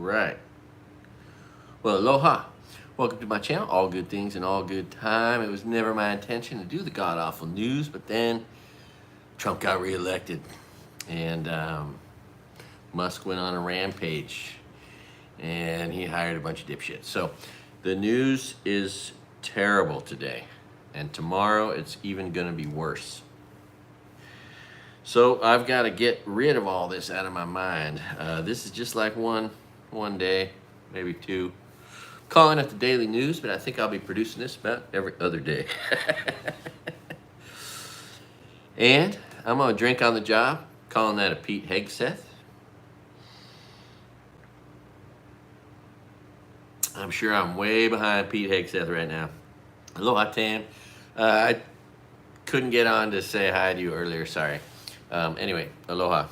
right. Well, aloha. Welcome to my channel, All Good Things and All Good Time. It was never my intention to do the god-awful news, but then Trump got reelected, and Musk went on a rampage, and he hired a bunch of dipshits. So the news is terrible today, and tomorrow it's even going to be worse. So I've got to get rid of all this out of my mind. This is just like one day, maybe two. Calling it the daily news, but I think I'll be producing this about every other day. And I'm gonna drink on the job, calling that a Pete Hegseth. I'm sure I'm way behind Pete Hegseth right now. Aloha, Tam. I couldn't get on to say hi to you earlier, sorry. Anyway, aloha.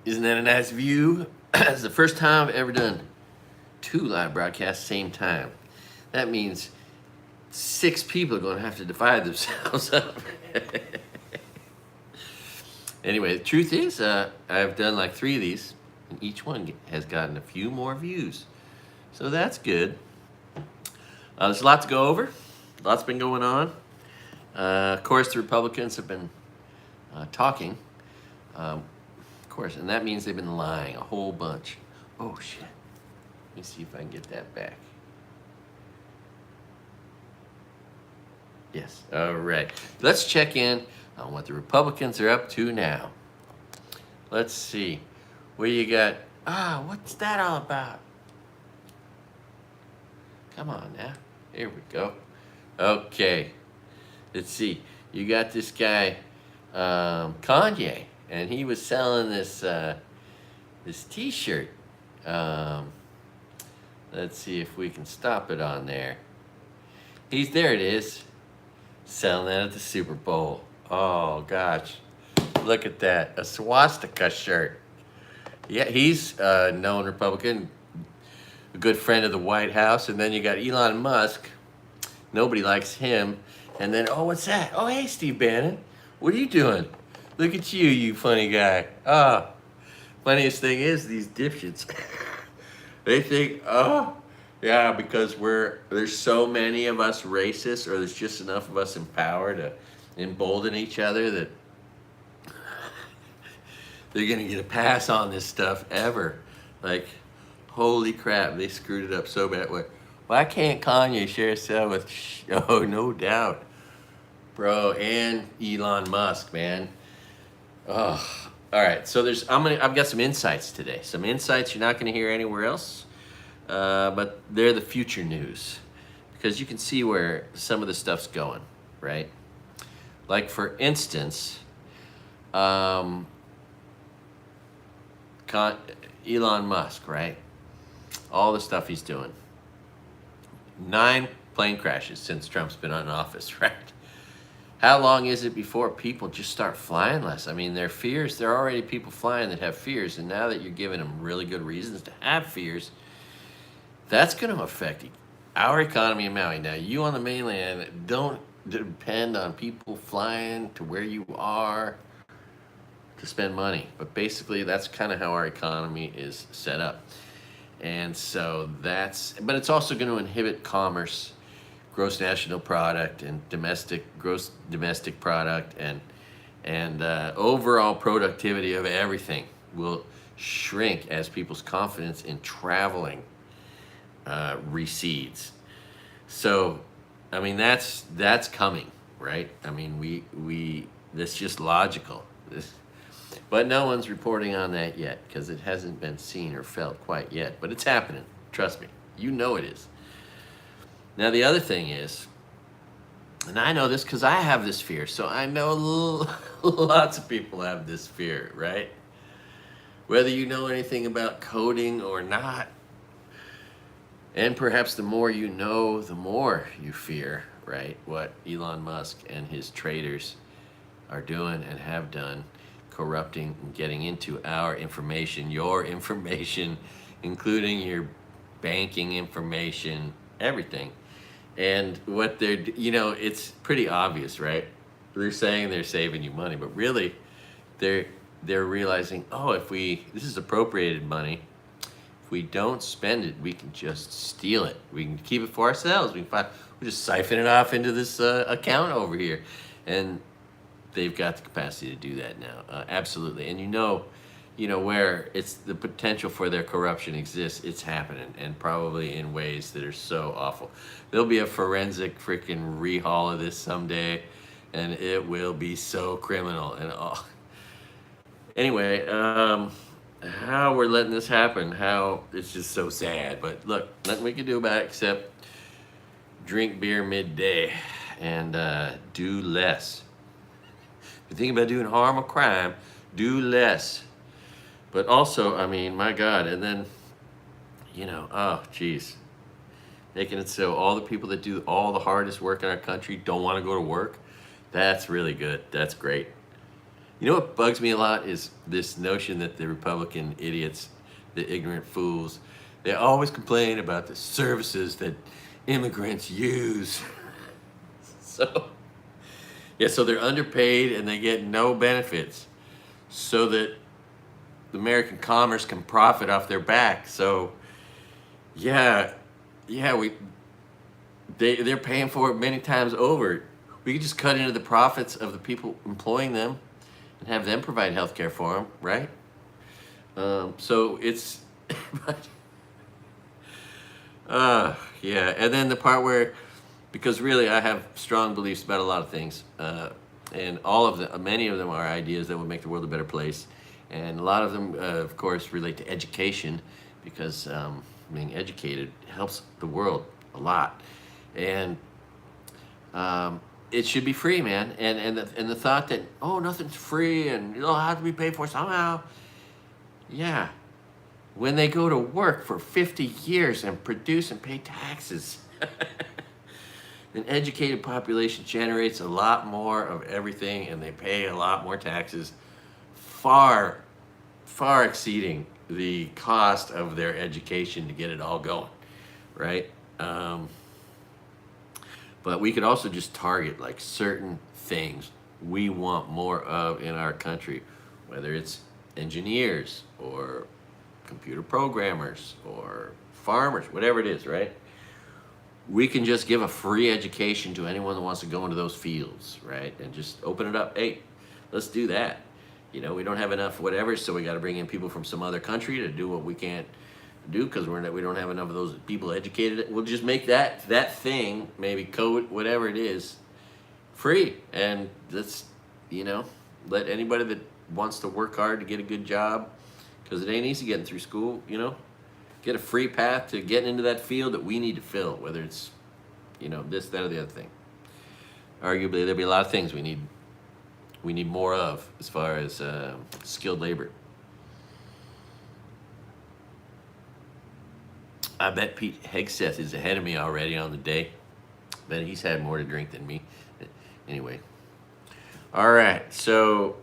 Isn't that a nice view? It's the first time I've ever done 2 live broadcasts same time. That means 6 people are going to have to divide themselves up. Anyway, the truth is, I've done like 3 of these, and each one has gotten a few more views. So that's good. There's a lot to go over. Lots been going on. Of course, the Republicans have been talking. Of course, and that means they've been lying a whole bunch. Oh, shit. Let me see if I can get that back. Yes, all right. Let's check in on what the Republicans are up to now. Let's see. What you got? What's that all about? Come on now. Here we go. Okay. Let's see. You got this guy, Kanye, and he was selling this T-shirt. Let's see if we can stop it on there. There it is. Selling that at the Super Bowl. Oh, gosh. Look at that. A swastika shirt. Yeah, he's a known Republican, a good friend of the White House. And then you got Elon Musk. Nobody likes him. And then, oh, what's that? Oh, hey, Steve Bannon. What are you doing? Look at you, you funny guy. Funniest thing is these dipshits. They think, yeah, because there's so many of us racists, or there's just enough of us in power to embolden each other that they're gonna get a pass on this stuff ever. Like, holy crap, they screwed it up so bad. Why can't Kanye share a cell with? Oh, no doubt, bro, and Elon Musk, man. Oh. All right, so I've got some insights today. Some insights you're not going to hear anywhere else, but they're the future news, because you can see where some of the stuff's going, right? Like, for instance, Elon Musk, right? All the stuff he's doing. 9 plane crashes since Trump's been in office, right? How long is it before people just start flying less? I mean, there are already people flying that have fears, and now that you're giving them really good reasons to have fears, that's going to affect our economy in Maui. Now, you on the mainland don't depend on people flying to where you are to spend money, but basically that's kind of how our economy is set up. And so but it's also going to inhibit commerce, gross national product, and gross domestic product, and overall productivity of everything will shrink as people's confidence in traveling recedes. So, I mean, that's coming, right? I mean, that's just logical. But no one's reporting on that yet, because it hasn't been seen or felt quite yet. But it's happening. Trust me. You know it is. Now, the other thing is, and I know this because I have this fear, so I know lots of people have this fear, right? Whether you know anything about coding or not, and perhaps the more you know, the more you fear, right? What Elon Musk and his traders are doing and have done, corrupting and getting into our information, your information, including your banking information, everything. And what it's pretty obvious, right? They're saying they're saving you money, but really they're they're realizing, oh, this is appropriated money. If we don't spend it, we can just steal it. We can keep it for ourselves. We just siphon it off into this account over here, and they've got the capacity to do that now. Absolutely. And where it's the potential for their corruption exists, it's happening, and probably in ways that are so awful. There'll be a forensic freaking rehaul of this someday, and it will be so criminal and all. Anyway, how we're letting this happen, how it's just so sad. But look, nothing we can do about it except drink beer midday and do less. If you think about doing harm or crime, do less. But also, I mean, my God, and then, oh, geez. Making it so all the people that do all the hardest work in our country don't want to go to work. That's really good. That's great. You know what bugs me a lot is this notion that the Republican idiots, the ignorant fools, they always complain about the services that immigrants use. So they're underpaid and they get no benefits so that the American commerce can profit off their back. So, they're paying for it many times over. We could just cut into the profits of the people employing them and have them provide health care for them, right? So it's, and then the part where, because really I have strong beliefs about a lot of things, and many of them are ideas that would make the world a better place. And a lot of them, of course, relate to education, because being educated helps the world a lot. And it should be free, man. And the thought that, oh, nothing's free and it'll have to be paid for somehow. Yeah. When they go to work for 50 years and produce and pay taxes, an educated population generates a lot more of everything, and they pay a lot more taxes, far exceeding the cost of their education to get it all going, right? But we could also just target like certain things we want more of in our country, whether it's engineers or computer programmers or farmers, whatever it is, right? We can just give a free education to anyone that wants to go into those fields, right? And just open it up. Hey, let's do that. We don't have enough whatever, so we got to bring in people from some other country to do what we can't do because we don't have enough of those people educated. We'll just make that thing, maybe code, whatever it is, free. And let's, let anybody that wants to work hard to get a good job, because it ain't easy getting through school, get a free path to getting into that field that we need to fill, whether it's, this, that, or the other thing. Arguably, there'll be a lot of things we need more of as far as skilled labor. I bet Pete Hegseth is ahead of me already on the day. Bet he's had more to drink than me. Anyway. All right. So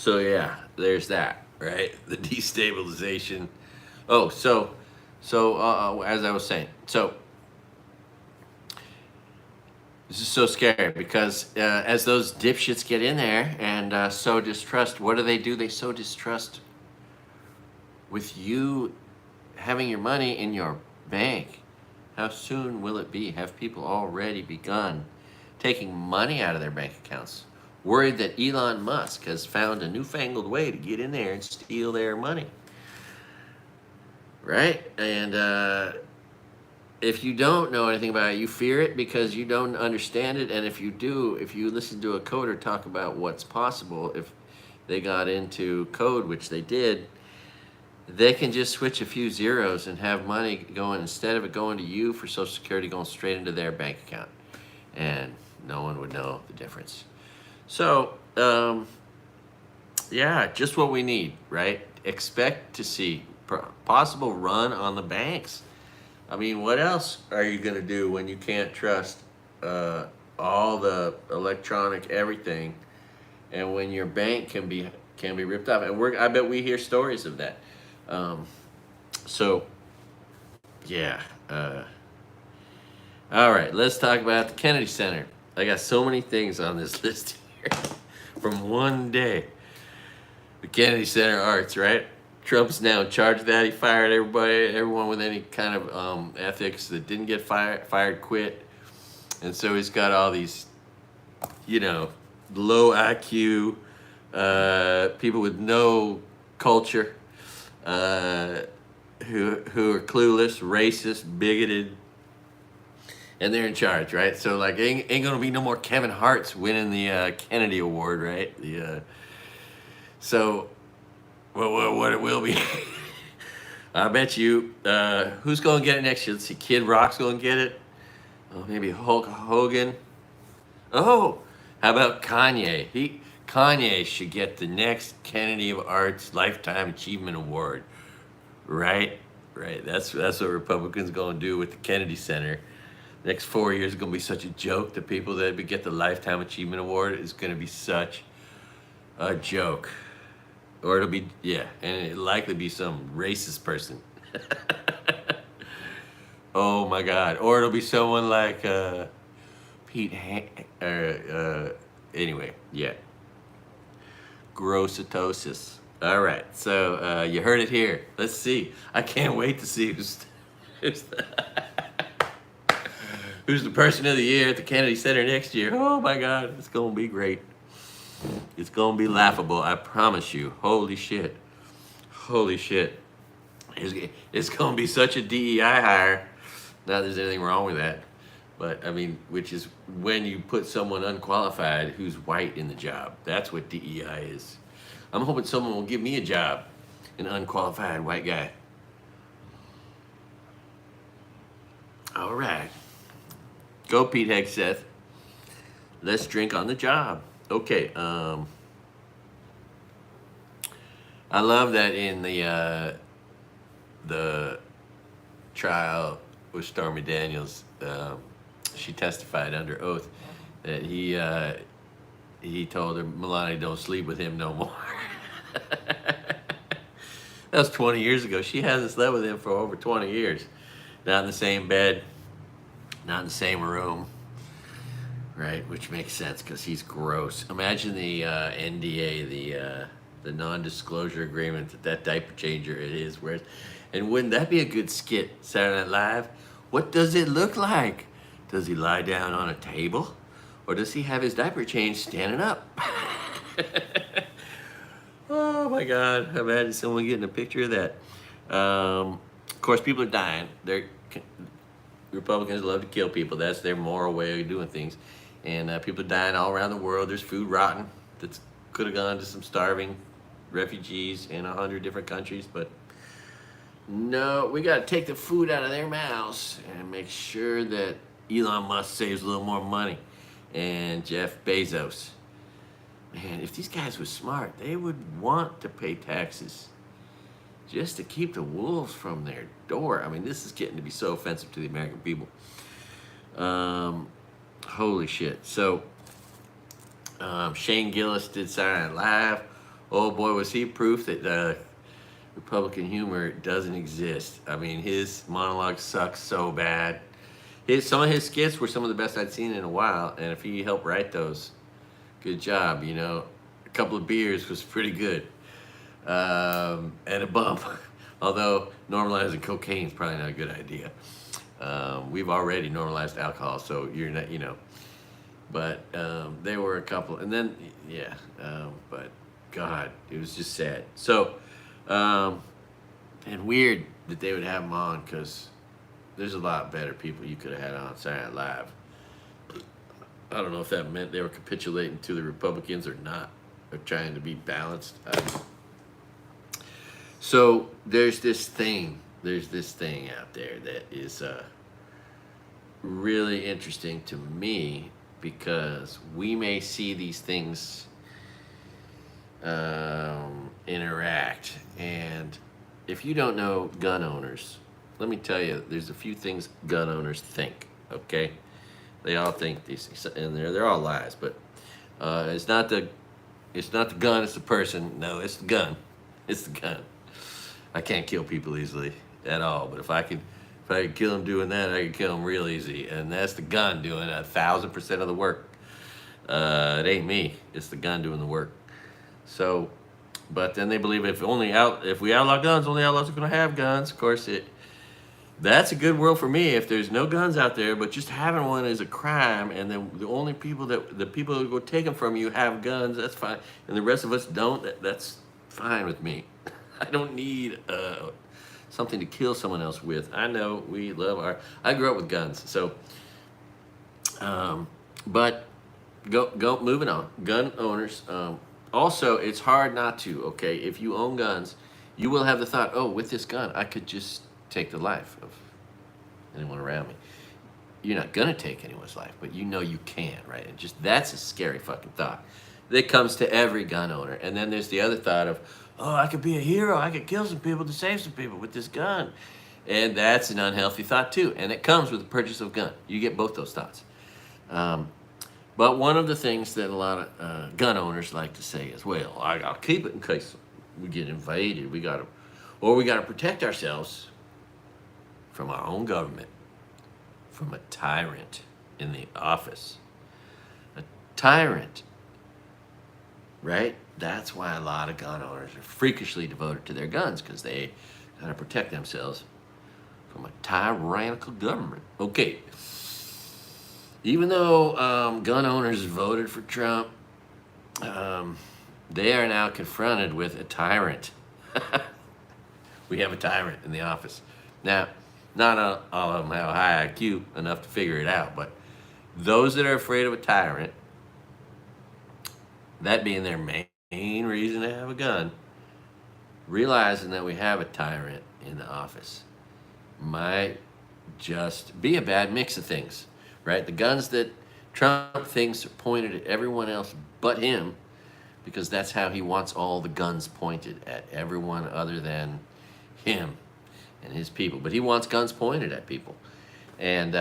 yeah, there's that, right? The destabilization. Oh, so as I was saying, so this is so scary because as those dipshits get in there and sow distrust, what do? They sow distrust with you having your money in your bank. How soon will it be? Have people already begun taking money out of their bank accounts, worried that Elon Musk has found a newfangled way to get in there and steal their money? Right? And if you don't know anything about it, you fear it because you don't understand it. And if you do, if you listen to a coder talk about what's possible, if they got into code, which they did, they can just switch a few zeros and have money going, instead of it going to you for Social Security, going straight into their bank account. And no one would know the difference. So, just what we need, right? Expect to see possible run on the banks. I mean, what else are you going to do when you can't trust all the electronic everything, and when your bank can be ripped off? And I bet we hear stories of that. All right, let's talk about the Kennedy Center. I got so many things on this list here from one day. the Kennedy Center Arts, right? Trump's now in charge of that. He fired everyone with any kind of ethics that didn't get fired quit. And so he's got all these, low IQ, people with no culture, who are clueless, racist, bigoted, and they're in charge, right? So like, ain't gonna be no more Kevin Hart's winning the Kennedy Award, right? So, what it will be, I bet you. Who's gonna get it next year? Let's see, Kid Rock's gonna get it. Oh, maybe Hulk Hogan. Oh, how about Kanye? Kanye should get the next Kennedy of Arts Lifetime Achievement Award. Right. That's what Republicans gonna do with the Kennedy Center. Next 4 years is gonna be such a joke. The people that get the Lifetime Achievement Award is gonna be such a joke. Or it'll be, and it'll likely be some racist person. Oh my God. Or it'll be someone like Pete anyway, Grossitosis. All right, so you heard it here. Let's see. I can't wait to see who's the person of the year at the Kennedy Center next year. Oh my God, it's gonna be great. It's gonna be laughable, I promise you. Holy shit. It's gonna be such a DEI hire. Not that there's anything wrong with that, but I mean, which is when you put someone unqualified who's white in the job. That's what DEI is. I'm hoping someone will give me a job, an unqualified white guy. All right. Go, Pete Hegseth. Let's drink on the job. Okay. I love that in the trial with Stormy Daniels, she testified under oath that he told her, Melania, don't sleep with him no more. That was 20 years ago. She hasn't slept with him for over 20 years. Not in the same bed, not in the same room, right? Which makes sense because he's gross. Imagine the NDA, the non-disclosure agreement that diaper changer it is. And wouldn't that be a good skit, Saturday Night Live? What does it look like? Does he lie down on a table? Or does he have his diaper changed standing up? Oh my God, imagine someone getting a picture of that. Of course, people are dying. Republicans love to kill people. That's their moral way of doing things. And people are dying all around the world. There's food rotting that could have gone to some starving refugees in 100 different countries. But no, we got to take the food out of their mouths and make sure that Elon Musk saves a little more money. And Jeff Bezos. Man, if these guys were smart, they would want to pay taxes just to keep the wolves from their door. I mean, this is getting to be so offensive to the American people. Holy shit. So, Shane Gillis did Saturday Night Live. Oh boy, was he proof that Republican humor doesn't exist. I mean, his monologue sucks so bad. Some of his skits were some of the best I'd seen in a while, and if he helped write those, good job. A couple of beers was pretty good, and a bump. Although normalizing cocaine is probably not a good idea. We've already normalized alcohol, so you're not, But there were a couple, and then but God, it was just sad. So, and weird that they would have him on because there's a lot better people you could have had on Saturday Night Live. I don't know if that meant they were capitulating to the Republicans or not, or trying to be balanced. So there's this thing out there that is really interesting to me because we may see these things interact. And if you don't know gun owners, let me tell you, there's a few things gun owners think, okay? They all think these things, and they're all lies. But it's not the gun, it's the person. No, it's the gun. It's the gun. I can't kill people easily at all. But if I could kill them doing that, I could kill them real easy. And that's the gun doing 1,000% of the work. It ain't me. It's the gun doing the work. So But then they believe if we outlaw guns, only outlaws are going to have guns. Of course, that's a good world for me. If there's no guns out there, but just having one is a crime, and then the only people the people who go take them from you have guns, that's fine, and the rest of us don't. That's fine with me. I don't need something to kill someone else with. I know we love I grew up with guns, so. But go moving on. Gun owners. Also, it's hard not to. Okay, if you own guns, you will have the thought, oh, with this gun, I could just take the life of anyone around me. You're not gonna take anyone's life, but you know you can, right? And just that's a scary fucking thought that comes to every gun owner. And then there's the other thought of, oh, I could be a hero. I could kill some people to save some people with this gun. And that's an unhealthy thought too. And it comes with the purchase of a gun. You get both those thoughts. But one of the things that a lot of gun owners like to say is, well, I gotta keep it in case we get invaded. We gotta protect ourselves from our own government, from a tyrant in the office. A tyrant, right? That's why a lot of gun owners are freakishly devoted to their guns, because they gotta protect themselves from a tyrannical government. Okay. Even though gun owners voted for Trump, they are now confronted with a tyrant. We have a tyrant in the office. Now, not all of them have a high IQ enough to figure it out, but those that are afraid of a tyrant, that being their main reason to have a gun, realizing that we have a tyrant in the office might just be a bad mix of things, right? The guns that Trump thinks are pointed at everyone else but him, because that's how he wants all the guns pointed at everyone other than him and his people. But he wants guns pointed at people. And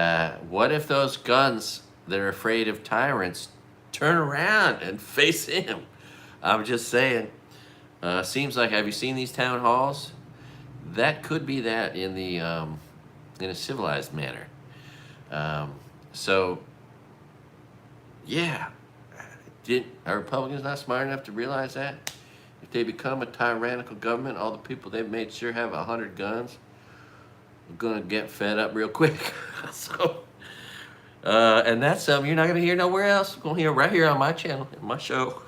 what if those guns that are afraid of tyrants turn around and face him? I'm just saying. Seems like, have you seen these town halls? That could be that in the in a civilized manner. So, yeah, are Republicans not smart enough to realize that? If they become a tyrannical government, all the people they've made sure have 100 guns are gonna get fed up real quick. So, and that's something you're not gonna hear nowhere else. You're gonna hear right here on my channel, in my show.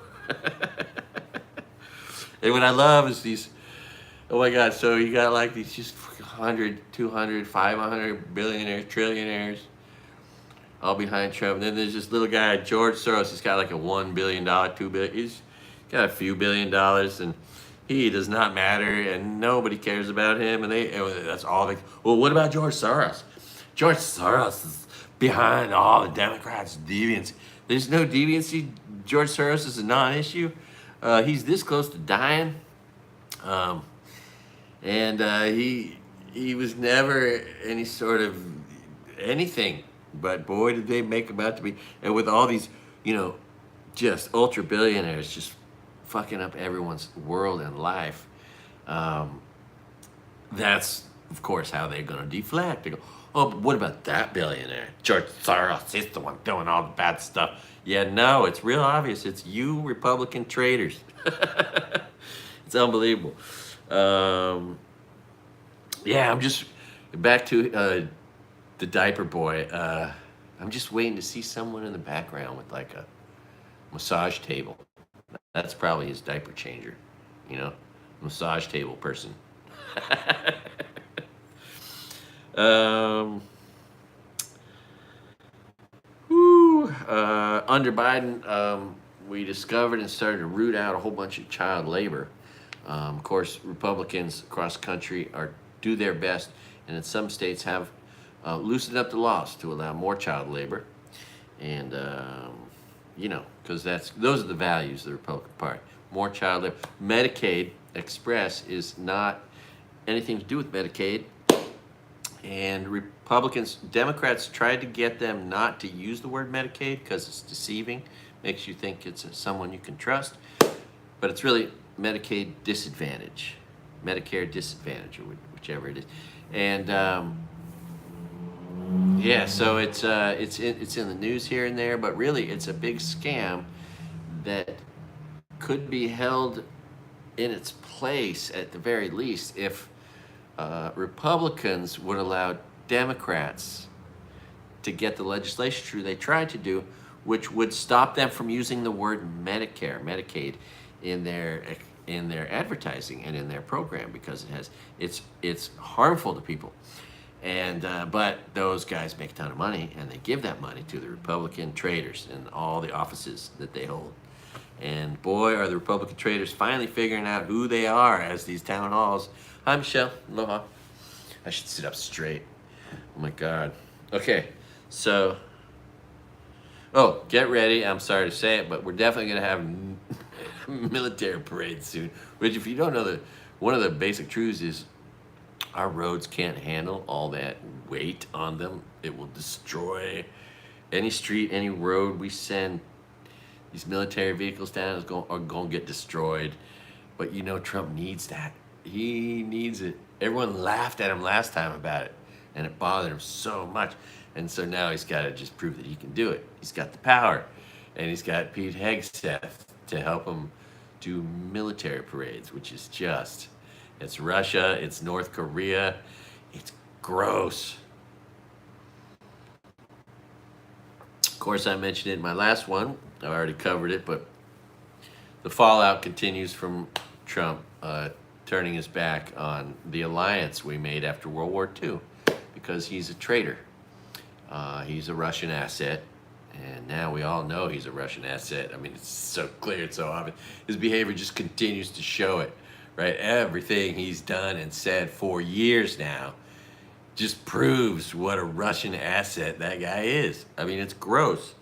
And what I love is these, oh my God, so you got like these just 100, 200, 500 billionaires, trillionaires, all behind Trump. And then there's this little guy, George Soros. He's got like a $1 billion, $2 billion. He's got a few $1 billion, and he does not matter, and nobody cares about him. And that's all they. Well, what about George Soros? George Soros is behind all the Democrats' deviancy. There's no deviancy. George Soros is a non-issue. He's this close to dying, and he was never any sort of anything. But boy, did they make him out to be. And with all these, just ultra billionaires just fucking up everyone's world and life, that's, of course, how they're going to deflect. They go, oh, but what about that billionaire? George Soros is the one doing all the bad stuff. Yeah, no, it's real obvious. It's you Republican traitors. It's unbelievable. Yeah, I'm just back to the diaper boy. I'm just waiting to see someone in the background with like a massage table. That's probably his diaper changer, massage table person. Under Biden, we discovered and started to root out a whole bunch of child labor. Of course, Republicans across the country do their best, and in some states have loosened up the laws to allow more child labor, and because those are the values of the Republican Party. More child labor. Medicaid Express is not anything to do with Medicaid, and Democrats tried to get them not to use the word Medicaid because it's deceiving, makes you think it's someone you can trust, but it's really Medicaid disadvantage, Medicare disadvantage, or whichever it is, and yeah, so it's in the news here and there, but really it's a big scam that could be held in its place, at the very least, if Republicans would allow Democrats to get the legislation through they tried to do, which would stop them from using the word Medicare, Medicaid in their advertising and in their program, because it's harmful to people. And but those guys make a ton of money, and they give that money to the Republican traders in all the offices that they hold. And boy, are the Republican traders finally figuring out who they are as these town halls. Hi, Michelle. Aloha. I should sit up straight. Oh my God. Okay, so, oh, get ready. I'm sorry to say it, but we're definitely going to have military parades soon. Which, if you don't know, one of the basic truths is our roads can't handle all that weight on them. It will destroy any street, any road we send these military vehicles down are going to get destroyed. But you know, Trump needs that. He needs it. Everyone laughed at him last time about it, and it bothered him so much. And so now he's got to just prove that he can do it. He's got the power, and he's got Pete Hegseth to help him do military parades, which is just, it's Russia, it's North Korea, it's gross. Of course, I mentioned it in my last one. I already covered it, but the fallout continues from Trump turning his back on the alliance we made after World War II, because he's a traitor. He's a Russian asset, and now we all know he's a Russian asset. I mean, it's so clear, it's so obvious. His behavior just continues to show it, right? Everything he's done and said for years now just proves what a Russian asset that guy is. I mean, it's gross.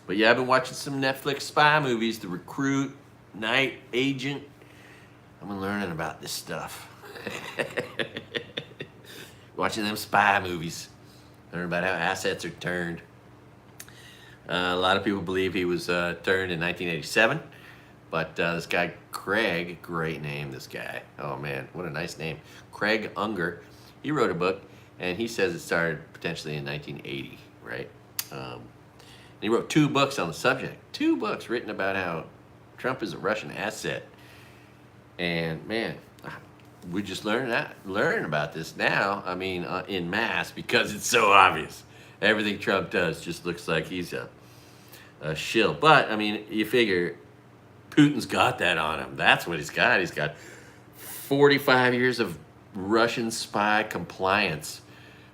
But yeah, I've been watching some Netflix spy movies, The Recruit, Night Agent. I've been learning about this stuff. Watching them spy movies. Learning about how assets are turned. A lot of people believe he was turned in 1987. But this guy, Craig, great name, this guy. Oh man, what a nice name. Craig Unger. He wrote a book, and he says it started potentially in 1980, right? He wrote 2 books on the subject. 2 books written about how Trump is a Russian asset. And man, we just learn about this now. I mean, en masse, because it's so obvious. Everything Trump does just looks like he's a shill. But I mean, you figure Putin's got that on him. That's what he's got. He's got 45 years of Russian spy compliance.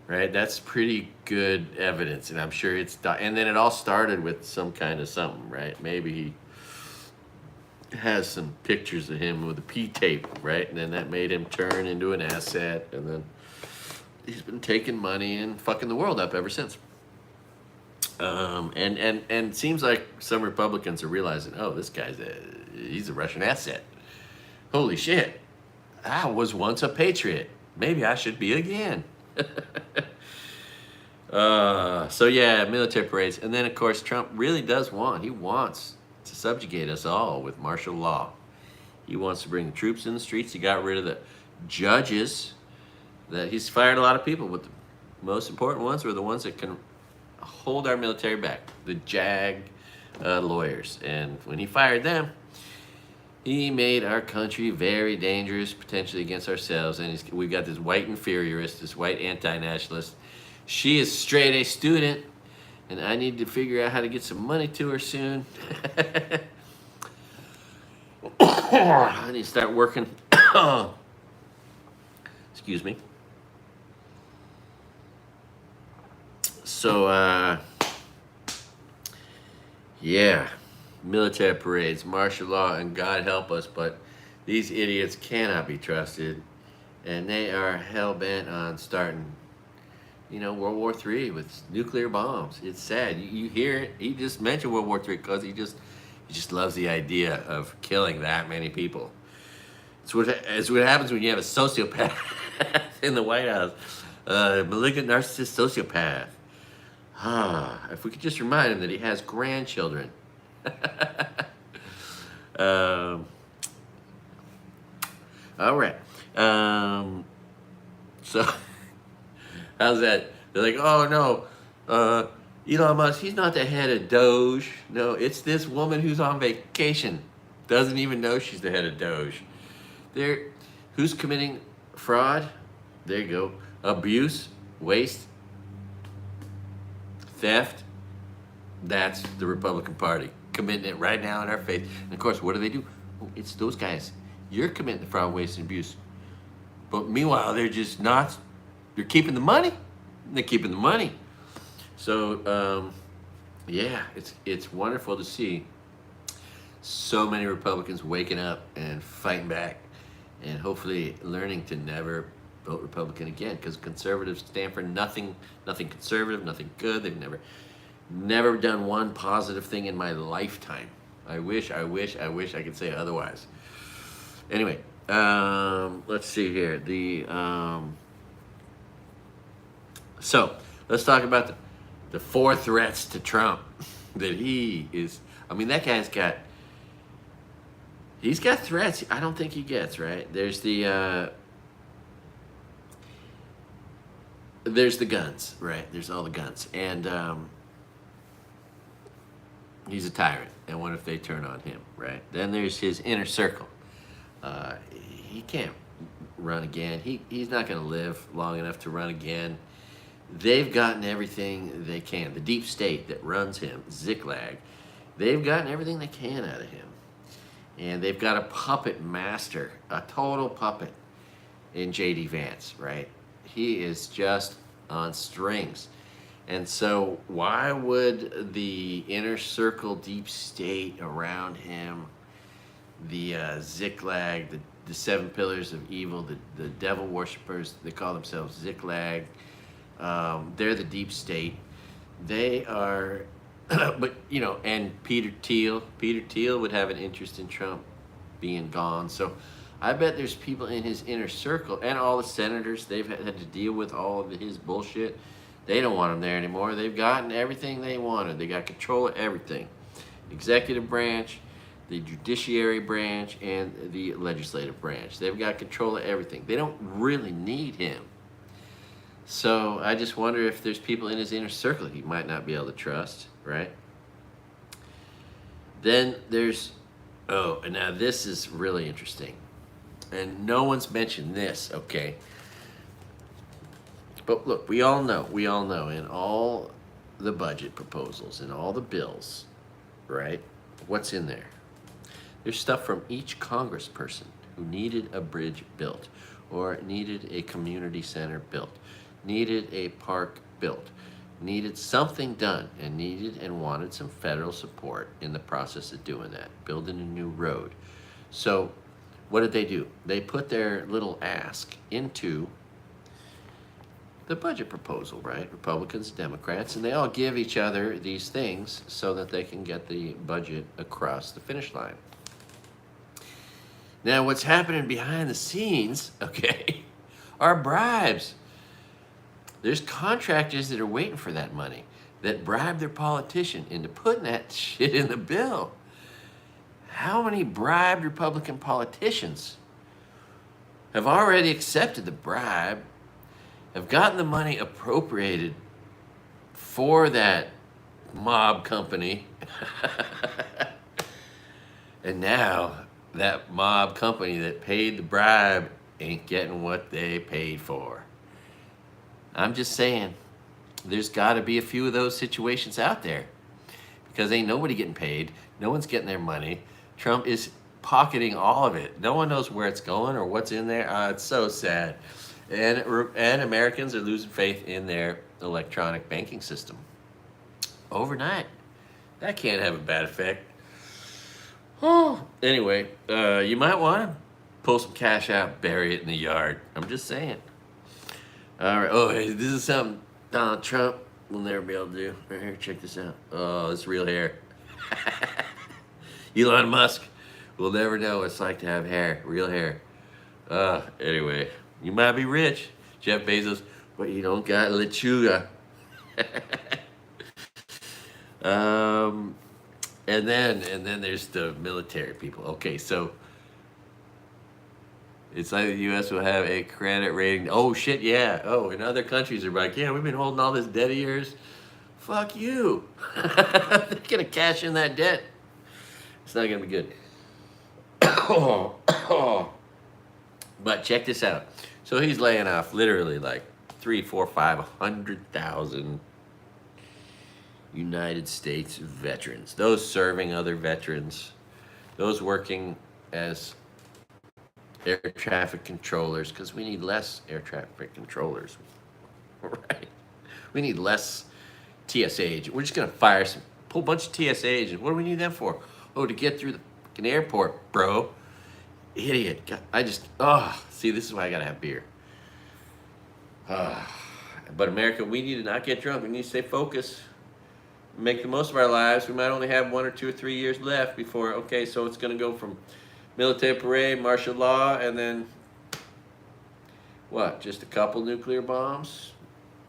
Right, that's pretty good evidence, and I'm sure and then it all started with some kind of something, right? Maybe he has some pictures of him with a P-tape, right? And then that made him turn into an asset, and then he's been taking money and fucking the world up ever since. And it seems like some Republicans are realizing, oh, this guy's he's a Russian asset. Holy shit, I was once a patriot. Maybe I should be again. So yeah, military parades. And then of course Trump really does he wants to subjugate us all with martial law. He wants to bring the troops in the streets. He got rid of the judges. He's fired a lot of people, but the most important ones were the ones that can hold our military back, the JAG lawyers. And when he fired them, he made our country very dangerous, potentially against ourselves. And we've got this white inferiorist, this white anti-nationalist. She is straight A student, and I need to figure out how to get some money to her soon. I need to start working. Excuse me. So, yeah. Military parades, martial law, and God help us, but these idiots cannot be trusted, and they are hell-bent on starting, World War III with nuclear bombs. It's sad. You hear it. He just mentioned World War III because he just loves the idea of killing that many people. It's what happens when you have a sociopath in the White House, malignant narcissist sociopath. If we could just remind him that he has grandchildren. All right. So how's that? They're like, oh no, Elon Musk, he's not the head of Doge. No, it's this woman who's on vacation. Doesn't even know she's the head of Doge. They're, who's committing fraud? There you go. Abuse, waste, theft. That's the Republican Party committing it right now in our face. And of course, what do? It's those guys. You're committing the fraud, waste, and abuse. But meanwhile, they're just not. They're keeping the money. They're keeping the money. So, yeah, it's wonderful to see so many Republicans waking up and fighting back, and hopefully learning to never vote Republican again, because conservatives stand for nothing conservative, nothing good. They've never done one positive thing in my lifetime. I wish I could say otherwise. Anyway, let's see here. So let's talk about the 4 threats to Trump that he is. I mean, that guy's got. He's got threats. I don't think he gets right. There's the guns, right? There's all the guns, and he's a tyrant. And what if they turn on him, right? Then there's his inner circle. He can't run again. He's not going to live long enough to run again. They've gotten everything they can. The deep state that runs him, Ziklag, they've gotten everything they can out of him. And they've got a puppet master, a total puppet in J.D. Vance, right? He is just on strings. And so why would the inner circle deep state around him, the Ziklag, the 7 pillars of evil, the devil worshippers, they call themselves Ziklag, they're the deep state. They are, but you know, and Peter Thiel would have an interest in Trump being gone. So I bet there's people in his inner circle, and all the senators, they've had to deal with all of his bullshit. They don't want him there anymore. They've gotten everything they wanted. They got control of everything. Executive branch, the judiciary branch, and the legislative branch. They've got control of everything. They don't really need him. So I just wonder if there's people in his inner circle he might not be able to trust, right? Then there's, and now this is really interesting. And no one's mentioned this, okay? But look, we all know in all the budget proposals and all the bills, right? What's in there? There's stuff from each congressperson who needed a bridge built, or needed a community center built, needed a park built, needed something done, and needed and wanted some federal support in the process of doing that, building a new road. So what did they do? They put their little ask into the budget proposal, right? Republicans, Democrats, and they all give each other these things so that they can get the budget across the finish line. Now, what's happening behind the scenes, okay, are bribes. There's contractors that are waiting for that money, that bribe their politician into putting that shit in the bill. How many bribed Republican politicians have already accepted the bribe, have gotten the money appropriated for that mob company, and now that mob company that paid the bribe ain't getting what they paid for? I'm just saying, there's got to be a few of those situations out there, because ain't nobody getting paid. No one's getting their money. Trump is pocketing all of it. No one knows where it's going or what's in there. It's so sad. And Americans are losing faith in their electronic banking system overnight. That can't have a bad effect. Oh, anyway, you might want to pull some cash out, bury it in the yard. I'm just saying. All right. Oh, hey, this is something Donald Trump will never be able to do. Right here, check this out. Oh, it's real hair. Elon Musk will never know what it's like to have hair, real hair. Anyway, you might be rich, Jeff Bezos, but you don't got lechuga. And then there's the military people. Okay, so it's like the U.S. will have a credit rating. Oh, shit, yeah. Oh, and other countries are like, yeah, we've been holding all this debt of yours. Fuck you. They're going to cash in that debt. It's not going to be good. But check this out. So he's laying off literally like 3, 4, 500,000 United States veterans. Those serving other veterans. Those working as air traffic controllers, because we need less air traffic controllers. Right? We need less TSA agents. We're just going to fire some whole bunch of TSA agents. What do we need them for? Oh, to get through the fucking airport, bro. Idiot. God, see, this is why I got to have beer. But America, we need to not get drunk. We need to stay focused. Make the most of our lives. We might only have 1 or 2 or 3 years left before, okay, so it's going to go from military parade, martial law, and then what? Just a couple nuclear bombs,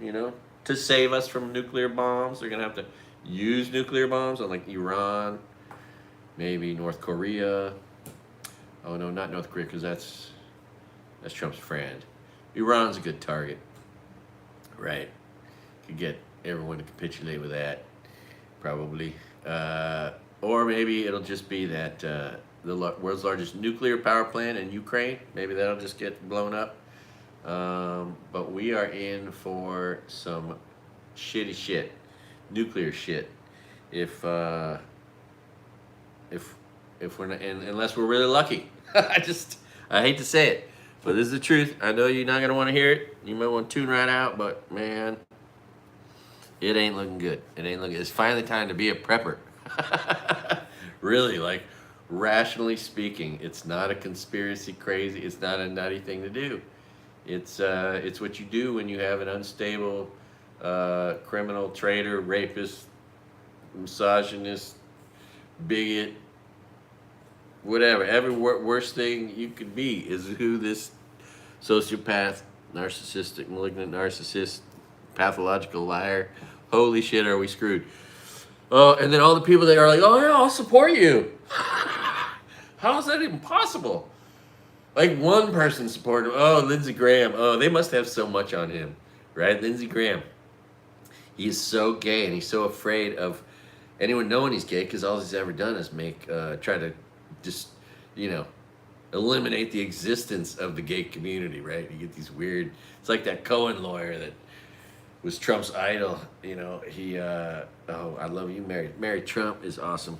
to save us from nuclear bombs. They're going to have to use nuclear bombs on like Iran, maybe North Korea. Oh no, not North Korea, because that's Trump's friend. Iran's a good target, right? Could get everyone to capitulate with that, probably. Or maybe it'll just be that the world's largest nuclear power plant in Ukraine. Maybe that'll just get blown up. But we are in for some shitty shit, nuclear shit. If we're not, unless we're really lucky. I hate to say it, but this is the truth. I know you're not gonna want to hear it. You might want to tune right out, but man, it ain't looking good. It ain't looking. It's finally time to be a prepper. Really, like rationally speaking, it's not a conspiracy crazy. It's not a nutty thing to do. It's what you do when you have an unstable criminal, traitor, rapist, misogynist, bigot, whatever. Every worst thing you could be is who this sociopath, narcissistic, malignant narcissist, pathological liar. Holy shit, are we screwed? Oh, and then all the people that are like, oh yeah, I'll support you. How is that even possible? Like one person supported him. Oh, Lindsey Graham. Oh, they must have so much on him, right? Lindsey Graham. He is so gay, and he's so afraid of anyone knowing he's gay, because all he's ever done is try to just, eliminate the existence of the gay community, right? You get these weird. It's like that Cohen lawyer that was Trump's idol. He. I love you, Mary. Mary Trump is awesome.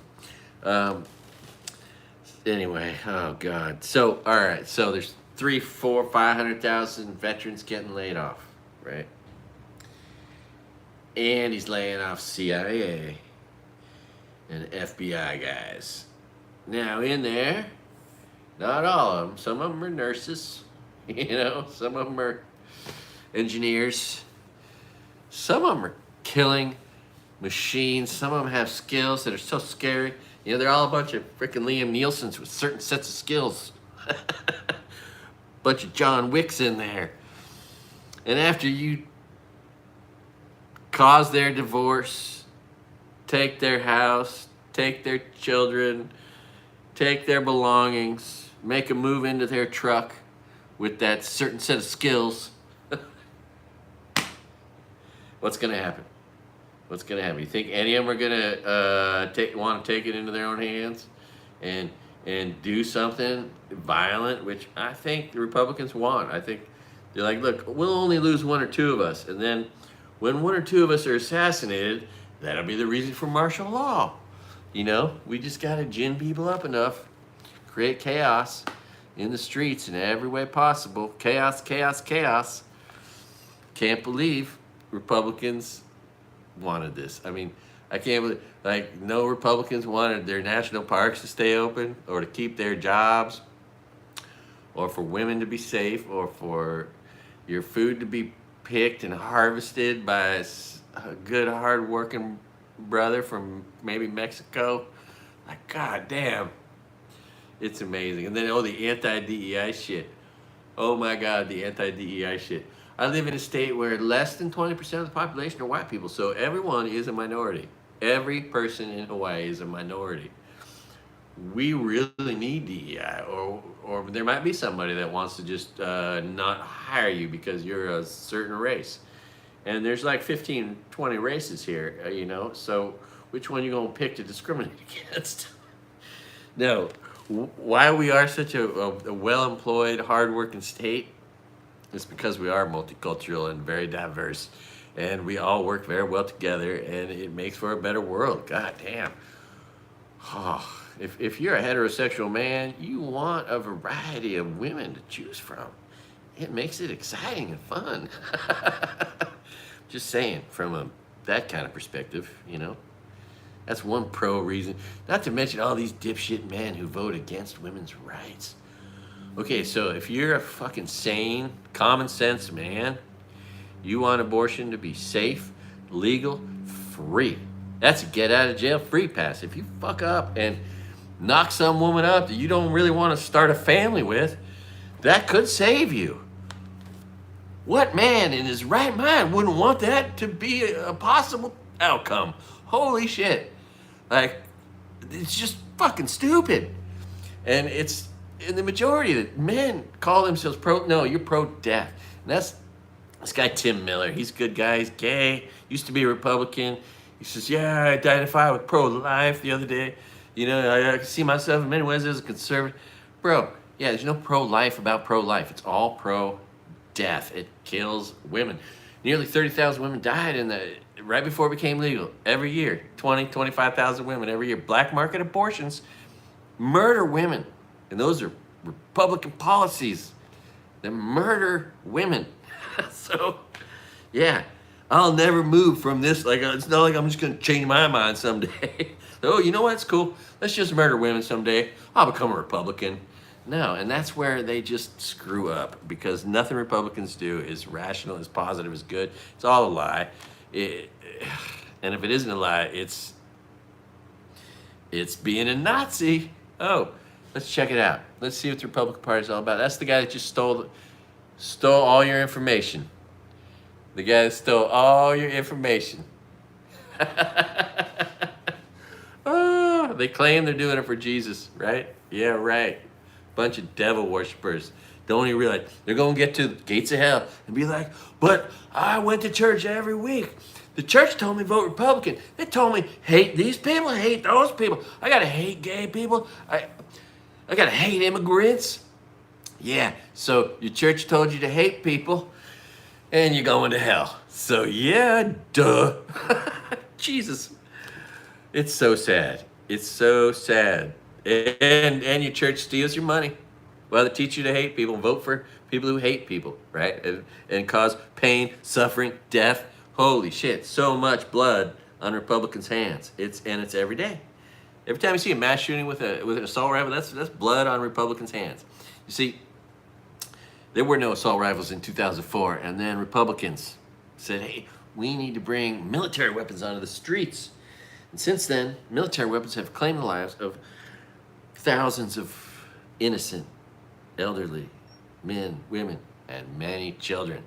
Anyway, oh God. So, all right. So there's 3, 4, 500,000 veterans getting laid off, right? And he's laying off CIA and FBI guys. Now in there, not all of them. Some of them are nurses. Some of them are engineers. Some of them are killing machines. Some of them have skills that are so scary. They're all a bunch of freaking Liam Nielsen's with certain sets of skills. Bunch of John Wicks in there. And after you cause their divorce, take their house, take their children, take their belongings, make them move into their truck with that certain set of skills, what's going to happen? What's going to happen? You think any of them are going to want to take it into their own hands and do something violent, which I think the Republicans want? I think they're like, look, we'll only lose 1 or 2 of us. And then when 1 or 2 of us are assassinated, that'll be the reason for martial law. We just got to gin people up enough, create chaos in the streets in every way possible. Chaos, chaos, chaos. Can't believe Republicans wanted this. I mean, I can't believe, no Republicans wanted their national parks to stay open, or to keep their jobs, or for women to be safe, or for your food to be picked and harvested by a good, hard-working brother from maybe Mexico. Like, god damn. It's amazing. And then, the anti-DEI shit. Oh my god, the anti-DEI shit. I live in a state where less than 20% of the population are white people, so everyone is a minority. Every person in Hawaii is a minority. We really need DEI, or there might be somebody that wants to just not hire you because you're a certain race. And there's like 15, 20 races here, so which one you gonna pick to discriminate against? No, why we are such a well-employed, hard-working state is because we are multicultural and very diverse, and we all work very well together, and it makes for a better world. God damn. Oh, if you're a heterosexual man, you want a variety of women to choose from. It makes it exciting and fun. Just saying, from that kind of perspective, you know. That's one pro reason. Not to mention all these dipshit men who vote against women's rights. Okay, so if you're a fucking sane, common sense man, you want abortion to be safe, legal, free. That's a get out of jail free pass. If you fuck up and knock some woman up that you don't really want to start a family with, that could save you. What man in his right mind wouldn't want that to be a possible outcome? Holy shit. Like, it's just fucking stupid. And it's, in the majority of the men call themselves you're pro-death. And that's this guy Tim Miller. He's a good guy, he's gay, used to be a Republican. He says, yeah, I identify with pro-life the other day. You know, I see myself in many ways as a conservative. Bro, yeah, there's no pro-life about pro-life. It's all pro-death. It kills women. Nearly 30,000 women died right before it became legal. Every year, 25,000 women every year. Black market abortions murder women. And those are Republican policies that murder women. So, yeah, I'll never move from this. Like, it's not like I'm just going to change my mind someday. Oh, you know what? It's cool. Let's just murder women someday. I'll become a Republican. No, and that's where they just screw up, because nothing Republicans do is rational, is positive, is good. It's all a lie. And if it isn't a lie, it's being a Nazi. Oh, let's check it out. Let's see what the Republican Party is all about. That's the guy that just stole all your information. The guy that stole all your information. Oh, they claim they're doing it for Jesus, right? Yeah, right. Bunch of devil worshippers. Don't even realize they're going to get to the gates of hell and be like, but I went to church every week. The church told me vote Republican. They told me hate these people, hate those people. I got to hate gay people. I got to hate immigrants. Yeah, so your church told you to hate people, and you're going to hell. So yeah, duh. Jesus. It's so sad. It's so sad. And your church steals your money. Well, they teach you to hate people, vote for people who hate people, right? And cause pain, suffering, death. Holy shit, so much blood on Republicans' hands. It's every day. Every time you see a mass shooting with an assault rifle, that's blood on Republicans' hands. You see, there were no assault rifles in 2004, and then Republicans said, hey, we need to bring military weapons onto the streets. And since then, military weapons have claimed the lives of thousands of innocent, elderly men, women, and many children.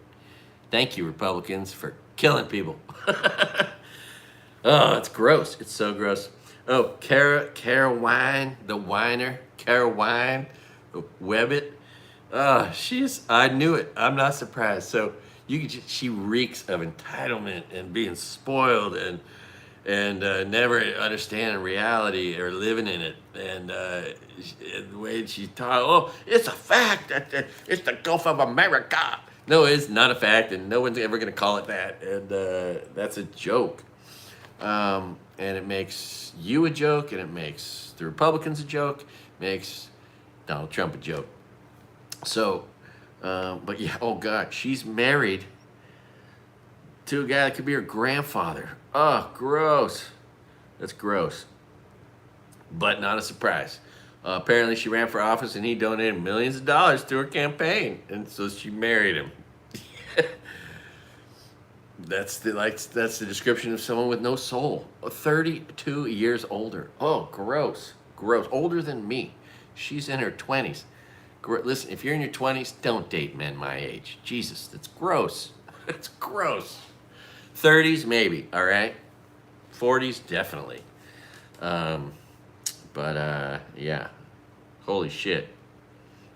Thank you, Republicans, for killing people. Oh, it's gross. It's so gross. Oh, Cara Wine, the whiner, Cara Wine, Webbit. Oh, I knew it. I'm not surprised. So she reeks of entitlement and being spoiled and never understanding reality or living in it. And the way she talks, oh, it's a fact that it's the Gulf of America. No, it's not a fact, and no one's ever going to call it that. And that's a joke. And it makes you a joke, and it makes the Republicans a joke, makes Donald Trump a joke. So, but yeah, oh God, she's married to a guy that could be her grandfather. Oh, gross. That's gross. But not a surprise. Apparently she ran for office and he donated millions of dollars to her campaign. And so she married him. That's the description of someone with no soul. 32 years older. Oh, gross. Gross. Older than me. She's in her 20s. Listen, if you're in your 20s, don't date men my age. Jesus, that's gross. That's gross. 30s, maybe, all right? 40s, definitely. Yeah. Holy shit.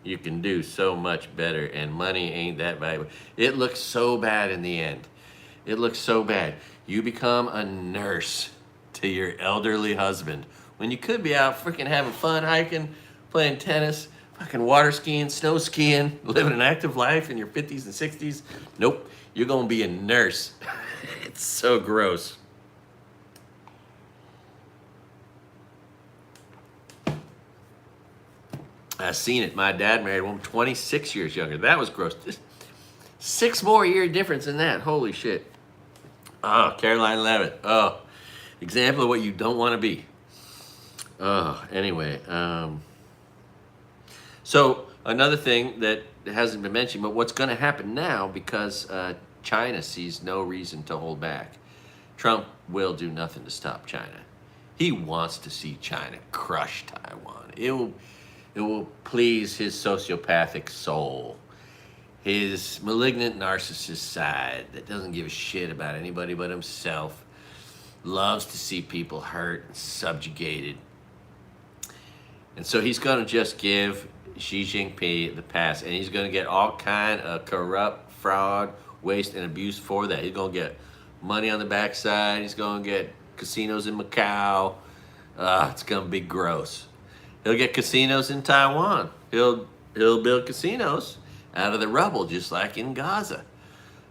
You can do so much better, and money ain't that valuable. It looks so bad in the end. It looks so bad. You become a nurse to your elderly husband when you could be out freaking having fun hiking playing tennis, fucking water skiing, snow skiing, living an active life in your 50s and 60s. Nope, you're going to be a nurse. It's so gross. I've seen it. My dad married a woman 26 years younger. That was gross. Just 6 more year difference in that. Holy shit. Oh, Caroline Levitt. Oh, example of what you don't want to be. Oh, anyway. So another thing that hasn't been mentioned, but what's going to happen now, because China sees no reason to hold back. Trump will do nothing to stop China. He wants to see China crush Taiwan. It will please his sociopathic soul, his malignant narcissist side that doesn't give a shit about anybody but himself, loves to see people hurt and subjugated. And so he's going to just give Xi Jinping the pass, and he's going to get all kind of corrupt, fraud, waste, and abuse for that. He's going to get money on the backside. He's going to get casinos in Macau. It's going to be gross. He'll get casinos in Taiwan. He'll build casinos out of the rubble, just like in Gaza.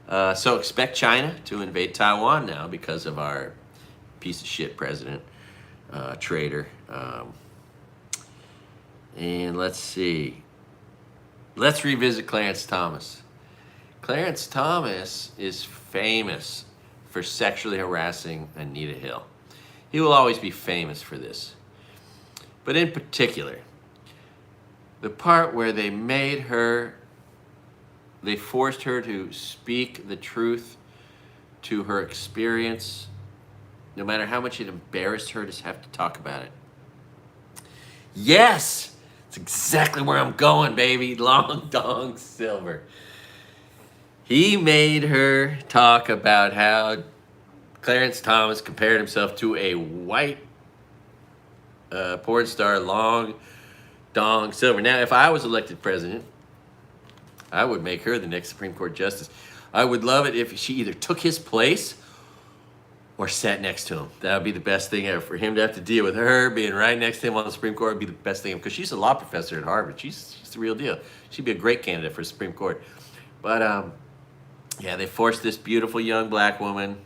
So expect China to invade Taiwan now because of our piece of shit president, traitor. And let's see. Let's revisit Clarence Thomas. Clarence Thomas is famous for sexually harassing Anita Hill. He will always be famous for this. But in particular, the part where they forced her to speak the truth to her experience, no matter how much it embarrassed her to have to talk about it. Yes! It's exactly where I'm going, baby. Long Dong Silver. He made her talk about how Clarence Thomas compared himself to a white porn star, Long Dong Silver. Now, if I was elected president, I would make her the next Supreme Court justice. I would love it if she either took his place or sat next to him. That would be the best thing ever. For him to have to deal with her being right next to him on the Supreme Court would be the best thing ever, because she's a law professor at Harvard. She's the real deal. She'd be a great candidate for Supreme Court. But yeah, they forced this beautiful young black woman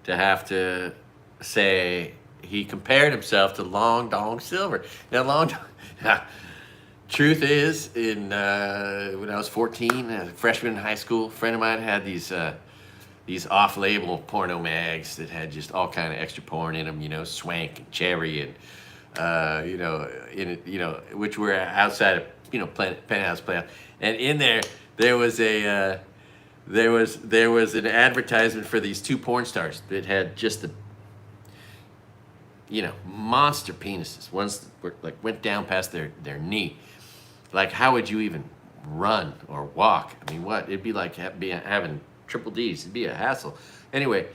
to have to say he compared himself to Long Dong Silver. Now, truth is, when I was 14, a freshman in high school, a friend of mine had these off-label porno mags that had just all kind of extra porn in them, swank and cherry and which were outside of penthouse playhouse. And in there was an advertisement for these 2 porn stars that had just the monster penises. Ones that went down past their knee. Like, how would you even run or walk? I mean, what? It'd be like having triple D's. It'd be a hassle. Anyway,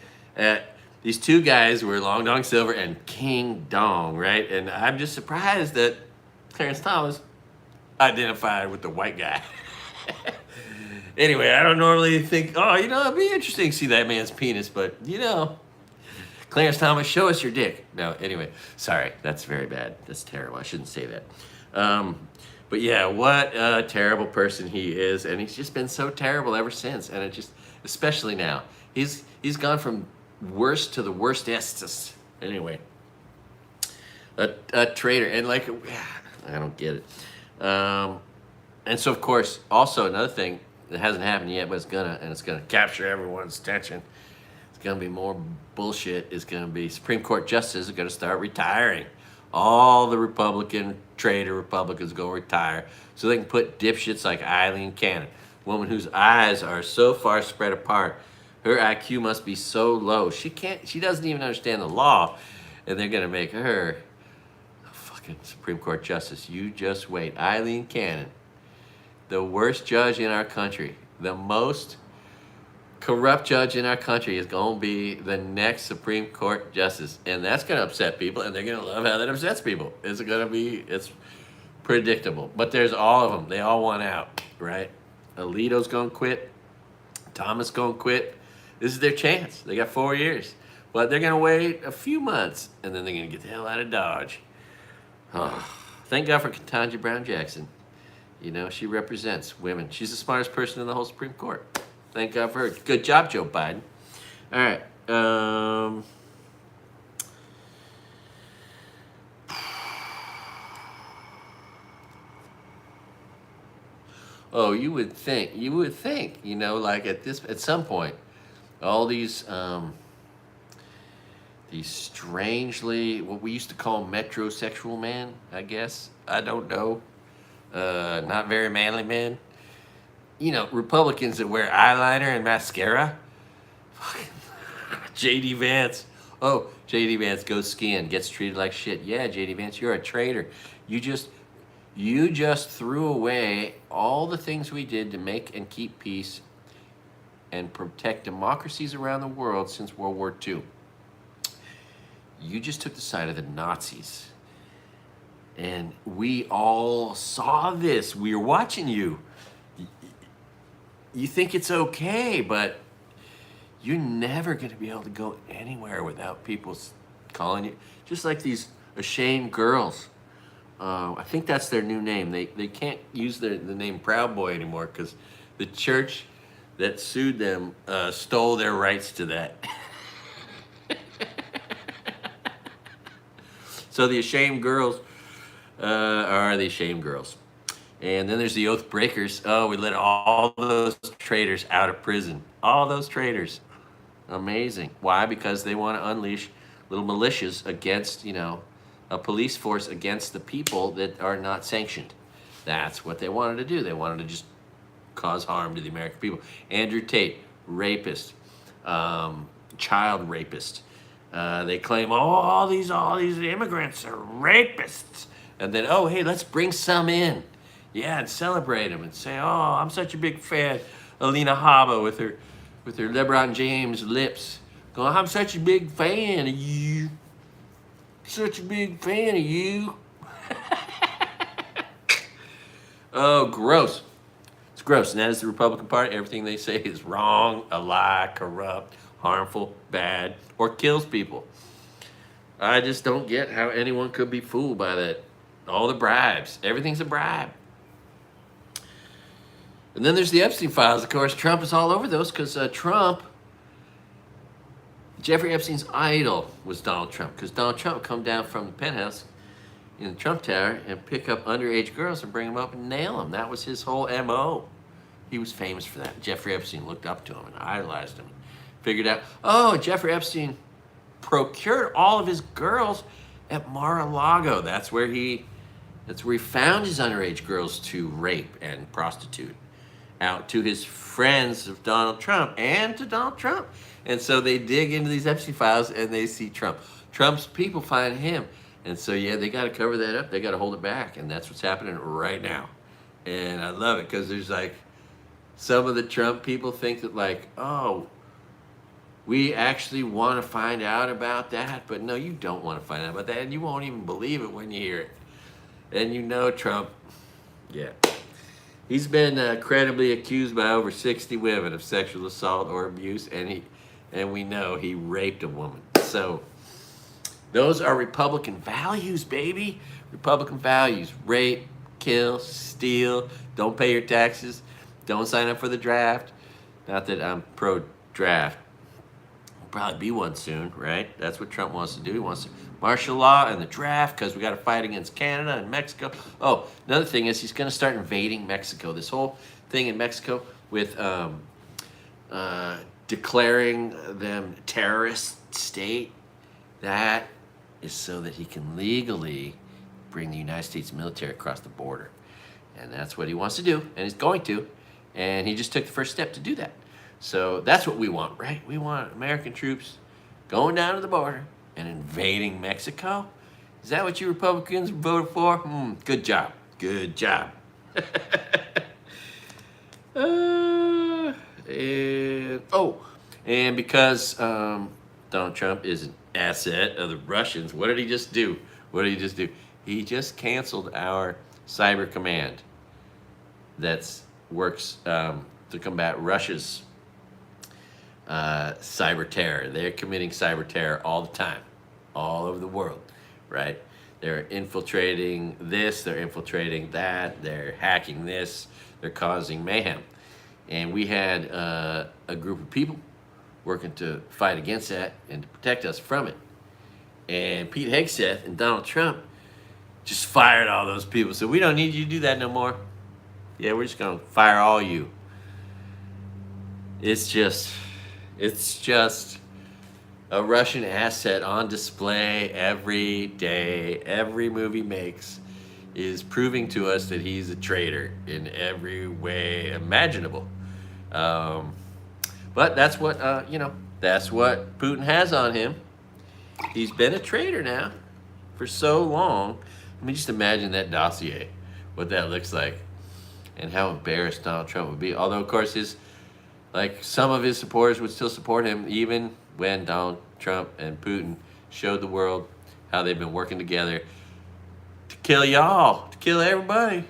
these 2 guys were Long Dong Silver and King Dong, right? And I'm just surprised that Clarence Thomas identified with the white guy. Anyway, I don't normally think, it'd be interesting to see that man's penis, but, Clarence Thomas, show us your dick. No, anyway, sorry, that's very bad. That's terrible. I shouldn't say that. But yeah, what a terrible person he is, and he's just been so terrible ever since. And it just, especially now, he's gone from worst to the worstest. Anyway, a traitor, and I don't get it. And so, of course, also another thing that hasn't happened yet, but it's gonna capture everyone's attention. It's gonna be more bullshit. Is gonna be Supreme Court justices are gonna start retiring. All the traitor Republicans go retire so they can put dipshits like Eileen Cannon, a woman whose eyes are so far spread apart. Her IQ must be so low. She doesn't even understand the law, and they're gonna make her a fucking Supreme Court justice. You just wait. Eileen Cannon, the worst judge in our country, the most corrupt judge in our country, is going to be the next Supreme Court justice. And that's going to upset people, and they're going to love how that upsets people. It's predictable. But there's all of them. They all want out, right? Alito's going to quit. Thomas going to quit. This is their chance. They got 4 years. But they're going to wait a few months, and then they're going to get the hell out of Dodge. Oh, Thank God for Ketanji Brown Jackson. You know, she represents women. She's the smartest person in the whole Supreme Court. Thank God for her. Good job, Joe Biden. All right. Oh, you would think, you know, like at some point, all these strangely, what we used to call metrosexual men, I guess. I don't know. Not very manly men. You know, Republicans that wear eyeliner and mascara. J.D. Vance. Oh, J.D. Vance goes skiing, gets treated like shit. Yeah, J.D. Vance, you're a traitor. You just threw away all the things we did to make and keep peace and protect democracies around the world since World War II. You just took the side of the Nazis. And we all saw this. We were watching you. You think it's okay, but you're never going to be able to go anywhere without people calling you. Just like these ashamed girls. I think that's their new name. They can't use the name Proud Boy anymore because the church that sued them stole their rights to that. So the ashamed girls are the ashamed girls. And then there's the oath breakers. Oh, we let all those traitors out of prison. All those traitors. Amazing. Why? Because they want to unleash little militias against, you know, a police force against the people that are not sanctioned. That's what they wanted to do. They wanted to just cause harm to the American people. Andrew Tate, rapist, child rapist. They claim, oh, all these immigrants are rapists. And then, oh, hey, let's bring some in. Yeah, and celebrate them and say, oh, I'm such a big fan. Alina Habba with her LeBron James lips. Going, I'm such a big fan of you. Such a big fan of you. Oh, gross. It's gross. And that is the Republican Party. Everything they say is wrong, a lie, corrupt, harmful, bad, or kills people. I just don't get how anyone could be fooled by that. All the bribes. Everything's a bribe. And then there's the Epstein files. Of course, Trump is all over those because Jeffrey Epstein's idol was Donald Trump, because Donald Trump would come down from the penthouse in the Trump Tower and pick up underage girls and bring them up and nail them. That was his whole M.O. He was famous for that. Jeffrey Epstein looked up to him and idolized him. Figured out, oh, Jeffrey Epstein procured all of his girls at Mar-a-Lago. That's where he found his underage girls to rape and prostitute out to his friends of Donald Trump and to Donald Trump. And so they dig into these Epstein files and they see Trump. Trump's people find him. And so, yeah, they got to cover that up. They got to hold it back. And that's what's happening right now. And I love it because there's like some of the Trump people think that like, oh, we actually want to find out about that. But no, you don't want to find out about that. And you won't even believe it when you hear it. And you know Trump, yeah. He's been credibly accused by over 60 women of sexual assault or abuse, and we know he raped a woman. So those are Republican values, baby. Republican values: rape, kill, steal, don't pay your taxes, don't sign up for the draft. Not that I'm pro-draft. I'll probably be one soon, right? That's what Trump wants to do. He wants to martial law and the draft because we got to fight against Canada and Mexico. Oh, another thing is he's going to start invading Mexico. This whole thing in Mexico with declaring them terrorist state, that is so that he can legally bring the United States military across the border. And that's what he wants to do, and he's going to. And he just took the first step to do that. So that's what we want, right? We want American troops going down to the border and invading Mexico? Is that what you Republicans voted for? Good job. Good job. And because Donald Trump is an asset of the Russians, what did he just do? He just canceled our cyber command that works to combat Russia's cyber terror. They're committing cyber terror all the time, all over the world, right? They're infiltrating this, they're infiltrating that, they're hacking this, they're causing mayhem. And we had a group of people working to fight against that and to protect us from it. And Pete Hegseth and Donald Trump just fired all those people. So we don't need you to do that no more. Yeah, we're just going to fire all you. It's just a Russian asset on display every day. Every movie makes is proving to us that he's a traitor in every way imaginable. But that's what, that's what Putin has on him. He's been a traitor now for so long. I mean, just imagine that dossier, what that looks like, and how embarrassed Donald Trump would be. Although, of course, some of his supporters would still support him, even when Donald Trump and Putin showed the world how they've been working together to kill y'all, to kill everybody.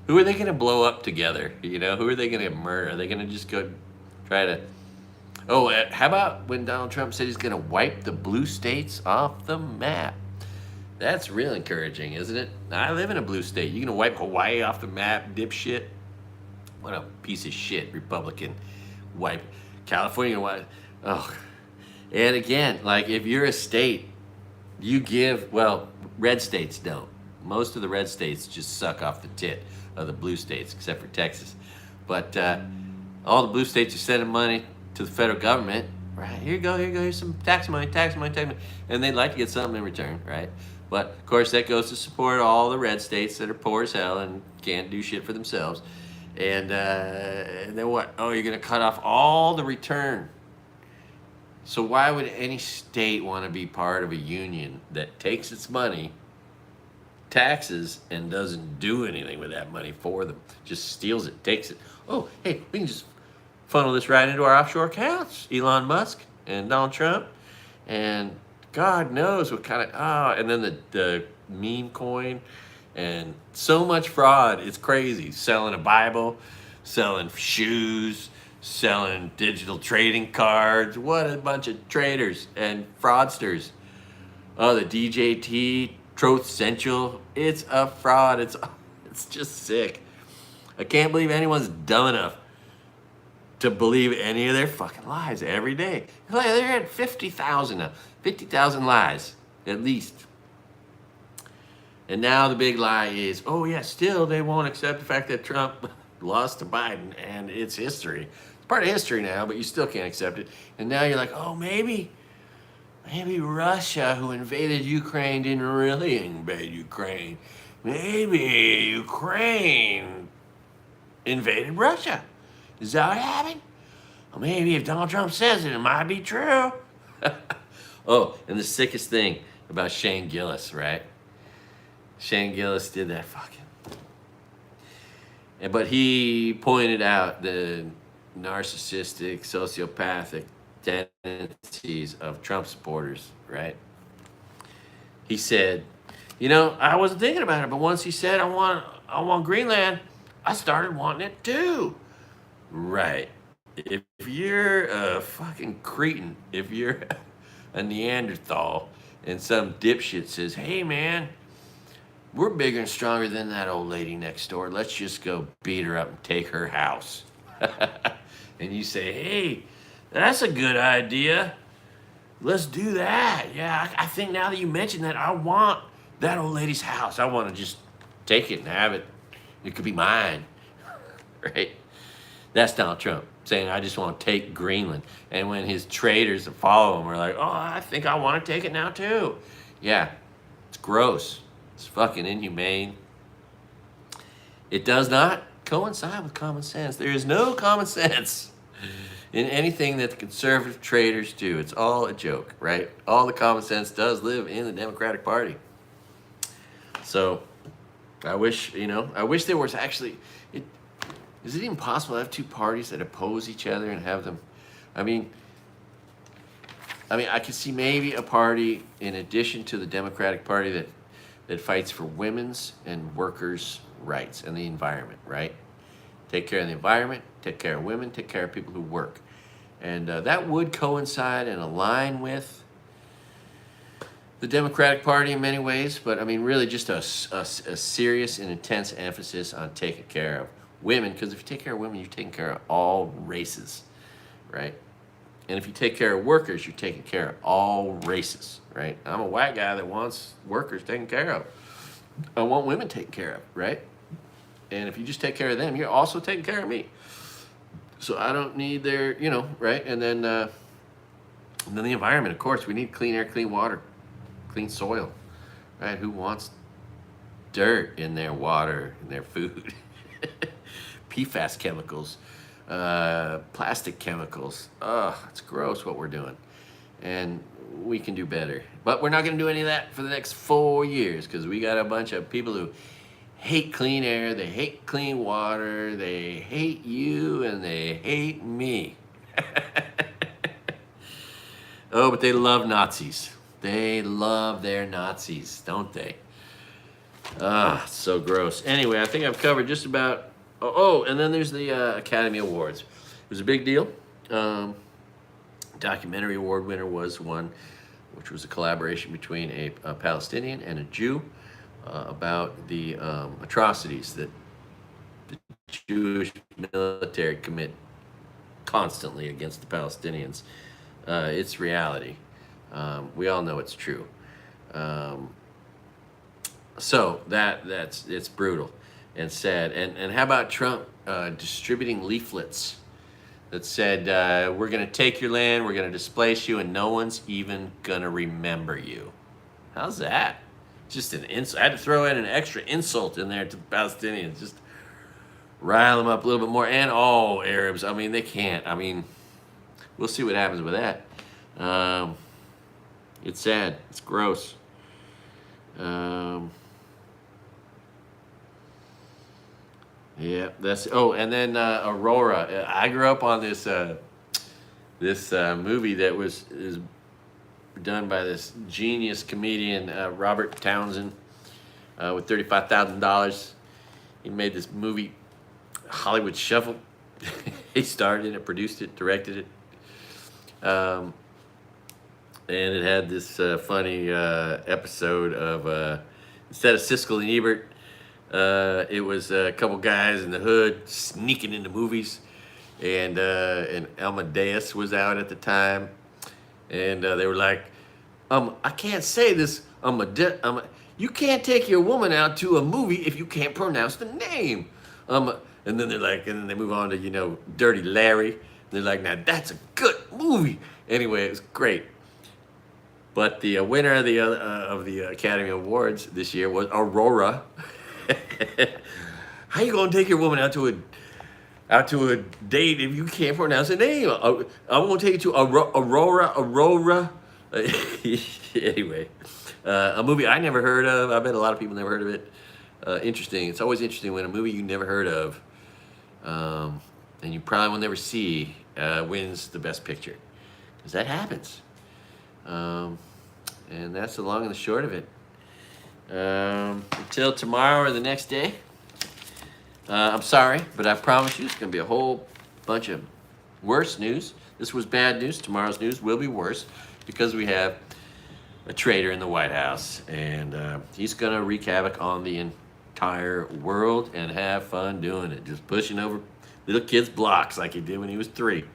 Who are they going to blow up together? Who are they going to murder? Are they going to just go try to... Oh, how about when Donald Trump said he's going to wipe the blue states off the map? That's real encouraging, isn't it? I live in a blue state. You going to wipe Hawaii off the map, dipshit? What a piece of shit Republican wipe. California, what? Oh. And again, if you're a state, you give, red states don't. Most of the red states just suck off the tit of the blue states, except for Texas. But all the blue states are sending money to the federal government, right? Here you go, here's some tax money. And they'd like to get something in return, right? But, of course, that goes to support all the red states that are poor as hell and can't do shit for themselves. And then what? Oh, you're going to cut off all the return. So why would any state want to be part of a union that takes its money, taxes, and doesn't do anything with that money for them? Just steals it, takes it. Oh, hey, we can just funnel this right into our offshore accounts. Elon Musk and Donald Trump. And God knows what kind of... and then the meme coin. And so much fraud, it's crazy. Selling a Bible, selling shoes, selling digital trading cards. What a bunch of traders and fraudsters. Oh, the DJT, Truth Central. It's a fraud. It's just sick. I can't believe anyone's dumb enough to believe any of their fucking lies every day. They're at 50,000 now. 50,000 lies, at least. And now the big lie is, oh yeah, still they won't accept the fact that Trump lost to Biden, and it's history. It's part of history now, but you still can't accept it. And now you're like, oh, maybe Russia, who invaded Ukraine, didn't really invade Ukraine. Maybe Ukraine invaded Russia. Is that what happened? Well, maybe if Donald Trump says it, it might be true. Oh, and the sickest thing about Shane Gillis, right? Shane Gillis did that fucking... But he pointed out the narcissistic, sociopathic tendencies of Trump supporters, right? He said, I wasn't thinking about it, but once he said, I want Greenland, I started wanting it too. Right. If you're a fucking cretin, if you're a Neanderthal, and some dipshit says, hey man, we're bigger and stronger than that old lady next door. Let's just go beat her up and take her house. And you say, hey, that's a good idea. Let's do that. Yeah, I think now that you mentioned that, I want that old lady's house. I want to just take it and have it. It could be mine. Right? That's Donald Trump saying, I just want to take Greenland. And when his traitors that follow him are like, oh, I think I want to take it now too. Yeah, it's gross. It's fucking inhumane. It does not coincide with common sense. There is no common sense in anything that the conservative traitors do. It's all a joke, right? All the common sense does live in the Democratic Party. So I wish there was actually... Is it even possible to have two parties that oppose each other and have them... I mean, I could see maybe a party in addition to the Democratic Party that fights for women's and workers' rights and the environment, right? Take care of the environment, take care of women, take care of people who work. And that would coincide and align with the Democratic Party in many ways, but I mean, really just a serious and intense emphasis on taking care of women, because if you take care of women, you're taking care of all races, right? And if you take care of workers, you're taking care of all races, right? I'm a white guy that wants workers taken care of. I want women taken care of, right? And if you just take care of them, you're also taking care of me. So I don't need their, right? And then the environment, of course, we need clean air, clean water, clean soil, right? Who wants dirt in their water, in their food? PFAS chemicals, plastic chemicals. It's gross what we're doing. And we can do better. But we're not going to do any of that for the next 4 years, because we got a bunch of people who hate clean air, they hate clean water, they hate you, and they hate me. Oh, but they love Nazis. They love their Nazis, don't they? So gross. Anyway, I think I've covered just about... Oh, and then there's the Academy Awards. It was a big deal. Documentary award winner was one, which was a collaboration between a Palestinian and a Jew about the atrocities that the Jewish military commit constantly against the Palestinians. It's reality. We all know it's true. So it's brutal and sad. And how about Trump distributing leaflets that said, we're going to take your land, we're going to displace you, and no one's even going to remember you. How's that? Just an insult. I had to throw in an extra insult in there to the Palestinians, just rile them up a little bit more. And all Arabs, I mean, they can't. I mean, we'll see what happens with that. It's sad. It's gross. Yeah, that's... Oh, and then Aurora. I grew up on this movie that is done by this genius comedian, Robert Townsend, with $35,000. He made this movie, Hollywood Shuffle. He starred in it, produced it, directed it. And it had this funny episode of, instead of Siskel and Ebert, it was a couple guys in the hood sneaking into movies, and Amadeus was out at the time, and they were like, I can't say this, you can't take your woman out to a movie if you can't pronounce the name. And then they're like, and then they move on to, Dirty Larry. They're like, now that's a good movie. Anyway, it was great. But the winner of the Academy Awards this year was Aurora. How you gonna take your woman out to a date if you can't pronounce the name? I'm gonna take you to Aurora. Anyway, a movie I never heard of. I bet a lot of people never heard of it. Interesting. It's always interesting when a movie you never heard of, and you probably will never see, wins the best picture, because that happens. And that's the long and the short of it. Until tomorrow or the next day. I'm sorry, but I promise you it's going to be a whole bunch of worse news. This was bad news. Tomorrow's news will be worse, because we have a traitor in the White House, and he's going to wreak havoc on the entire world and have fun doing it. Just pushing over little kids' blocks like he did when he was 3.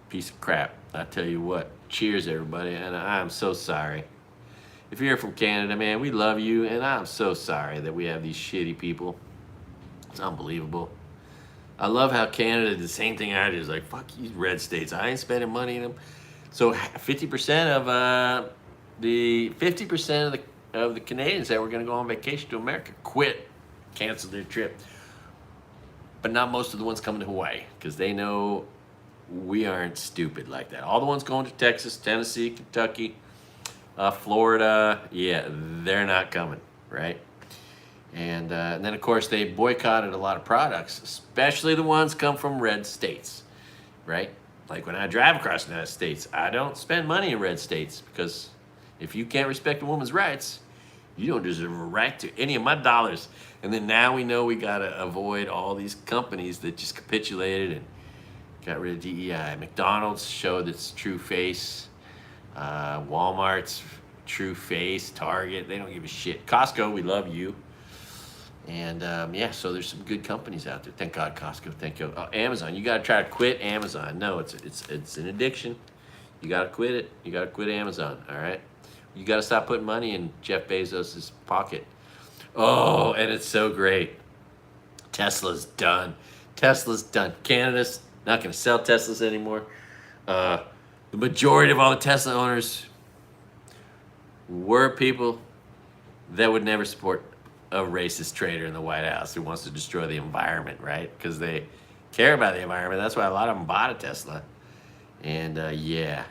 Piece of crap. I tell you what. Cheers, everybody, and I'm so sorry. If you're from Canada, man, we love you, and I'm so sorry that we have these shitty people. It's unbelievable. I love how Canada did the same thing I did. It's like, fuck these red states. I ain't spending money in them. So 50% of the Canadians that were going to go on vacation to America quit, canceled their trip. But not most of the ones coming to Hawaii, because they know we aren't stupid like that. All the ones going to Texas, Tennessee, Kentucky, Florida, yeah, they're not coming, right? And then, of course, they boycotted a lot of products, especially the ones come from red states, right? Like when I drive across the United States, I don't spend money in red states, because if you can't respect a woman's rights, you don't deserve a right to any of my dollars. And then now we know we got to avoid all these companies that just capitulated and got rid of DEI. McDonald's showed its true face. Walmart's True Face, Target, they don't give a shit. Costco, we love you. And yeah, so there's some good companies out there. Thank God, Costco. Thank you. Amazon, you gotta try to quit Amazon. No, it's an addiction. You gotta quit it. You gotta quit Amazon. All right. You gotta stop putting money in Jeff Bezos's pocket. Oh, and it's so great. Tesla's done. Tesla's done. Canada's not gonna sell Teslas anymore. The majority of all the Tesla owners were people that would never support a racist traitor in the White House who wants to destroy the environment, right? Because they care about the environment. That's why a lot of them bought a Tesla. And yeah.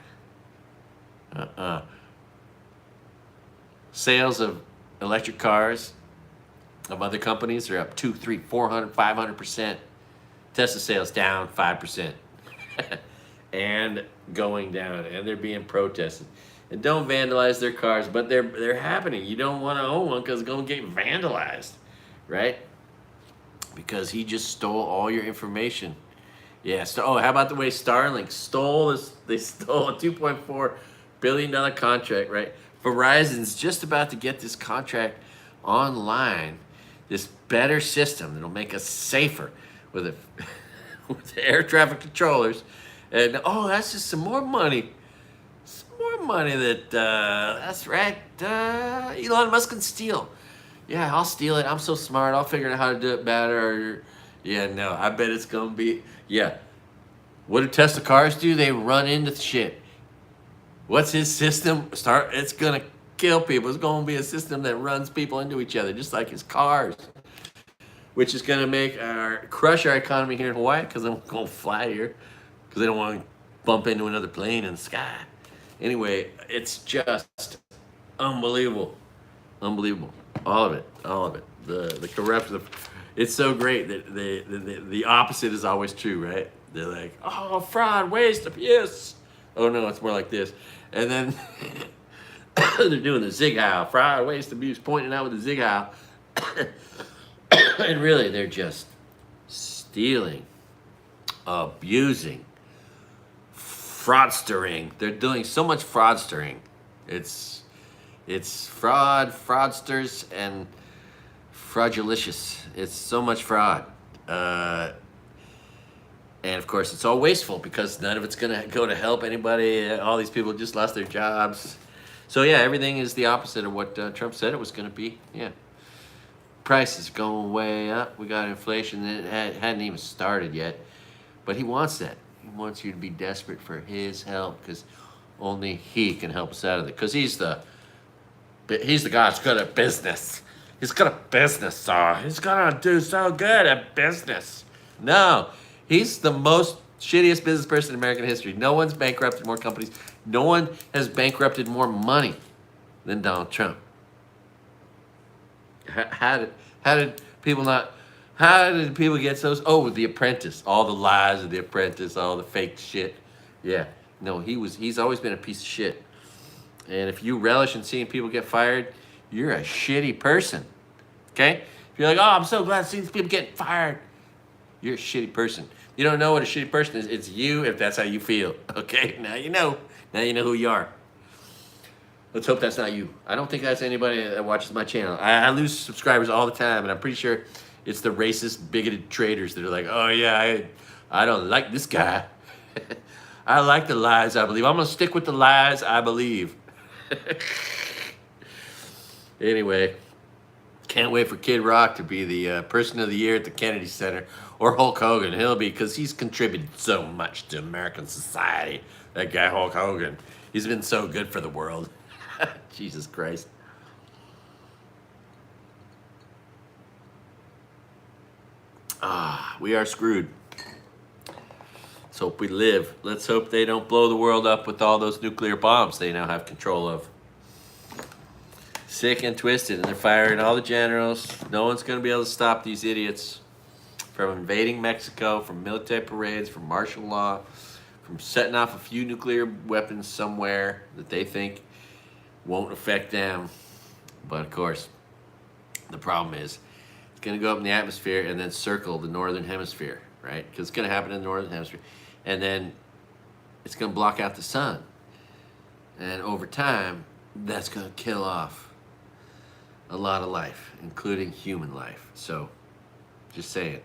Sales of electric cars of other companies are up 2, 3, 400, 500%. Tesla sales down 5%. And going down. And they're being protested. And don't vandalize their cars, but they're happening. You don't want to own one because it's going to get vandalized, right? Because he just stole all your information. Yeah. So, how about the way Starlink stole this? They stole a $2.4 billion contract, right? Verizon's just about to get this contract online. This better system that'll make us safer with with the air traffic controllers. And that's just some more money. More money that's right, Elon Musk can steal. Yeah, I'll steal it. I'm so smart. I'll figure out how to do it better. Yeah, no, I bet it's going to be, yeah. What do Tesla cars do? They run into shit. What's his system? It's going to kill people. It's going to be a system that runs people into each other, just like his cars, which is going to crush our economy here in Hawaii because they won't go fly here because they don't want to bump into another plane in the sky. Anyway, it's just unbelievable. Unbelievable. All of it. The corruption. It's so great that the opposite is always true, right? They're like, oh, fraud, waste, abuse. Oh, no, it's more like this. And then they're doing the zig heil. Fraud, waste, abuse, pointing out with the zig heil. And really, they're just stealing, abusing, fraudstering. They're doing so much fraudstering. It's fraud, fraudsters, and fraudulicious. It's so much fraud. And of course, it's all wasteful because none of it's going to go to help anybody. All these people just lost their jobs. So yeah, everything is the opposite of what Trump said it was going to be. Yeah. Prices going way up. We got inflation that hadn't even started yet. But he wants that. He wants you to be desperate for his help because only he can help us out of it. Because he's the guy that's good at business. He's good at business, so he's gonna do so good at business. No, he's the most shittiest business person in American history. No one's bankrupted more companies. No one has bankrupted more money than Donald Trump. How did people not? How did people get so? Oh, The Apprentice, all the lies of The Apprentice, all the fake shit. Yeah, no, he's always been a piece of shit. And if you relish in seeing people get fired, you're a shitty person. Okay? If you're like, oh, I'm so glad to see these people get fired, you're a shitty person. You don't know what a shitty person is. It's you if that's how you feel. Okay? Now you know. Now you know who you are. Let's hope that's not you. I don't think that's anybody that watches my channel. I lose subscribers all the time, and I'm pretty sure it's the racist, bigoted traitors that are like, oh, yeah, I don't like this guy. I like the lies I believe. I'm going to stick with the lies I believe. Anyway, can't wait for Kid Rock to be the person of the year at the Kennedy Center, or Hulk Hogan. He'll be, because he's contributed so much to American society. That guy Hulk Hogan, he's been so good for the world. Jesus Christ. We are screwed. Let's hope we live. Let's hope they don't blow the world up with all those nuclear bombs they now have control of. Sick and twisted, and they're firing all the generals. No one's going to be able to stop these idiots from invading Mexico, from military parades, from martial law, from setting off a few nuclear weapons somewhere that they think won't affect them. But of course, the problem is it's going to go up in the atmosphere and then circle the northern hemisphere, right? Because it's going to happen in the northern hemisphere. And then it's going to block out the sun. And over time, that's going to kill off a lot of life, including human life. So, just saying,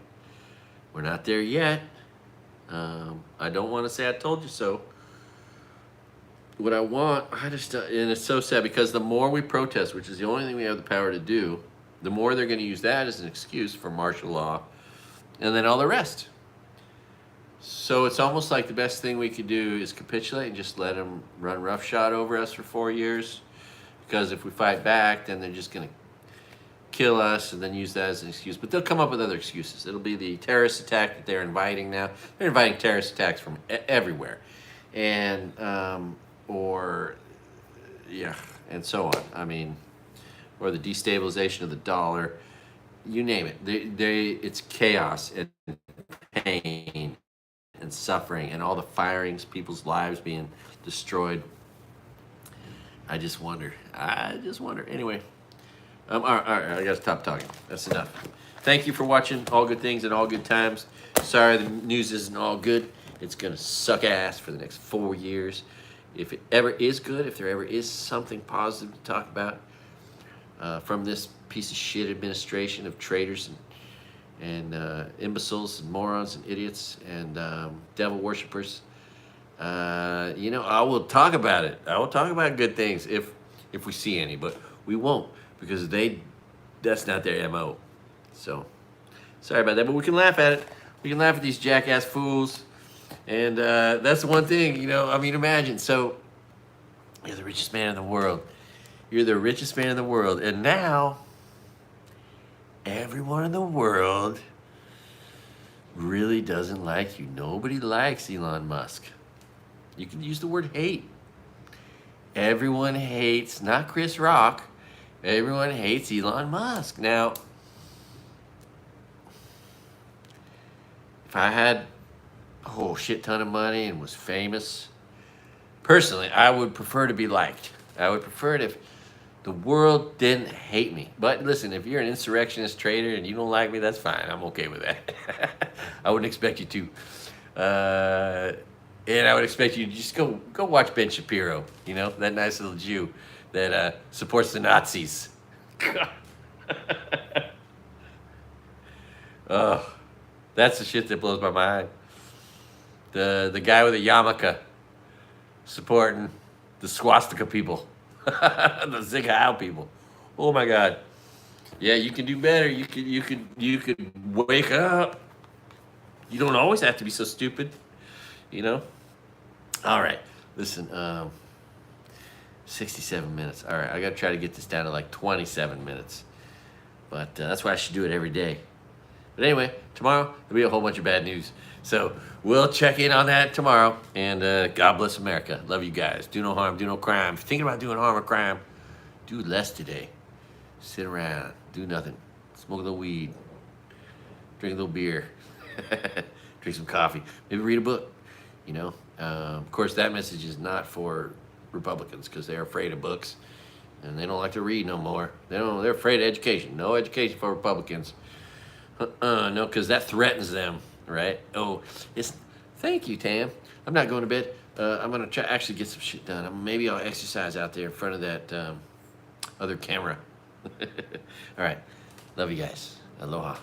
we're not there yet. I don't want to say I told you so. What I want, and it's so sad because the more we protest, which is the only thing we have the power to do, the more they're going to use that as an excuse for martial law and then all the rest. So it's almost like the best thing we could do is capitulate and just let them run roughshod over us for 4 years. Because if we fight back, then they're just going to kill us and then use that as an excuse. But they'll come up with other excuses. It'll be the terrorist attack that they're inviting now. They're inviting terrorist attacks from everywhere. And, and so on. I mean, or the destabilization of the dollar. You name it. It's chaos and pain and suffering and all the firings, people's lives being destroyed. I just wonder. Anyway, all right, I gotta stop talking. That's enough. Thank you for watching All Good Things and All Good Times. Sorry the news isn't all good. It's gonna suck ass for the next 4 years. If it ever is good, if there ever is something positive to talk about from this piece of shit administration of traitors and imbeciles and morons and idiots and devil worshippers, I will talk about it. I will talk about good things if we see any, but we won't because that's not their MO. So sorry about that, but we can laugh at it. We can laugh at these jackass fools. And that's the one thing, imagine. So you're the richest man in the world. You're the richest man in the world. And now everyone in the world really doesn't like you. Nobody likes Elon Musk. You can use the word hate. Everyone hates, not Chris Rock. Everyone hates Elon Musk. Now, if I had a whole shit ton of money and was famous, personally, I would prefer to be liked. I would prefer it if the world didn't hate me. But listen, if you're an insurrectionist traitor and you don't like me, that's fine. I'm okay with that. I wouldn't expect you to. And I would expect you to just go watch Ben Shapiro, that nice little Jew that supports the Nazis. Oh, that's the shit that blows my mind. The guy with a yarmulke supporting the swastika people, the Zig Heil people. Oh my God! Yeah, you can do better. You could wake up. You don't always have to be so stupid, All right, listen. 67 minutes. All right, I gotta try to get this down to like 27 minutes. But that's why I should do it every day. But anyway, tomorrow there'll be a whole bunch of bad news. So we'll check in on that tomorrow. And God bless America. Love you guys. Do no harm, do no crime. If you're thinking about doing harm or crime, do less today. Sit around, do nothing. Smoke a little weed. Drink a little beer. Drink some coffee. Maybe read a book. Of course, that message is not for Republicans because they're afraid of books and they don't like to read no more. They're afraid of education. No education for Republicans. No, because that threatens them, right? Thank you, Tam. I'm not going to bed. I'm going to try actually get some shit done. Maybe I'll exercise out there in front of that other camera. All right. Love you guys. Aloha.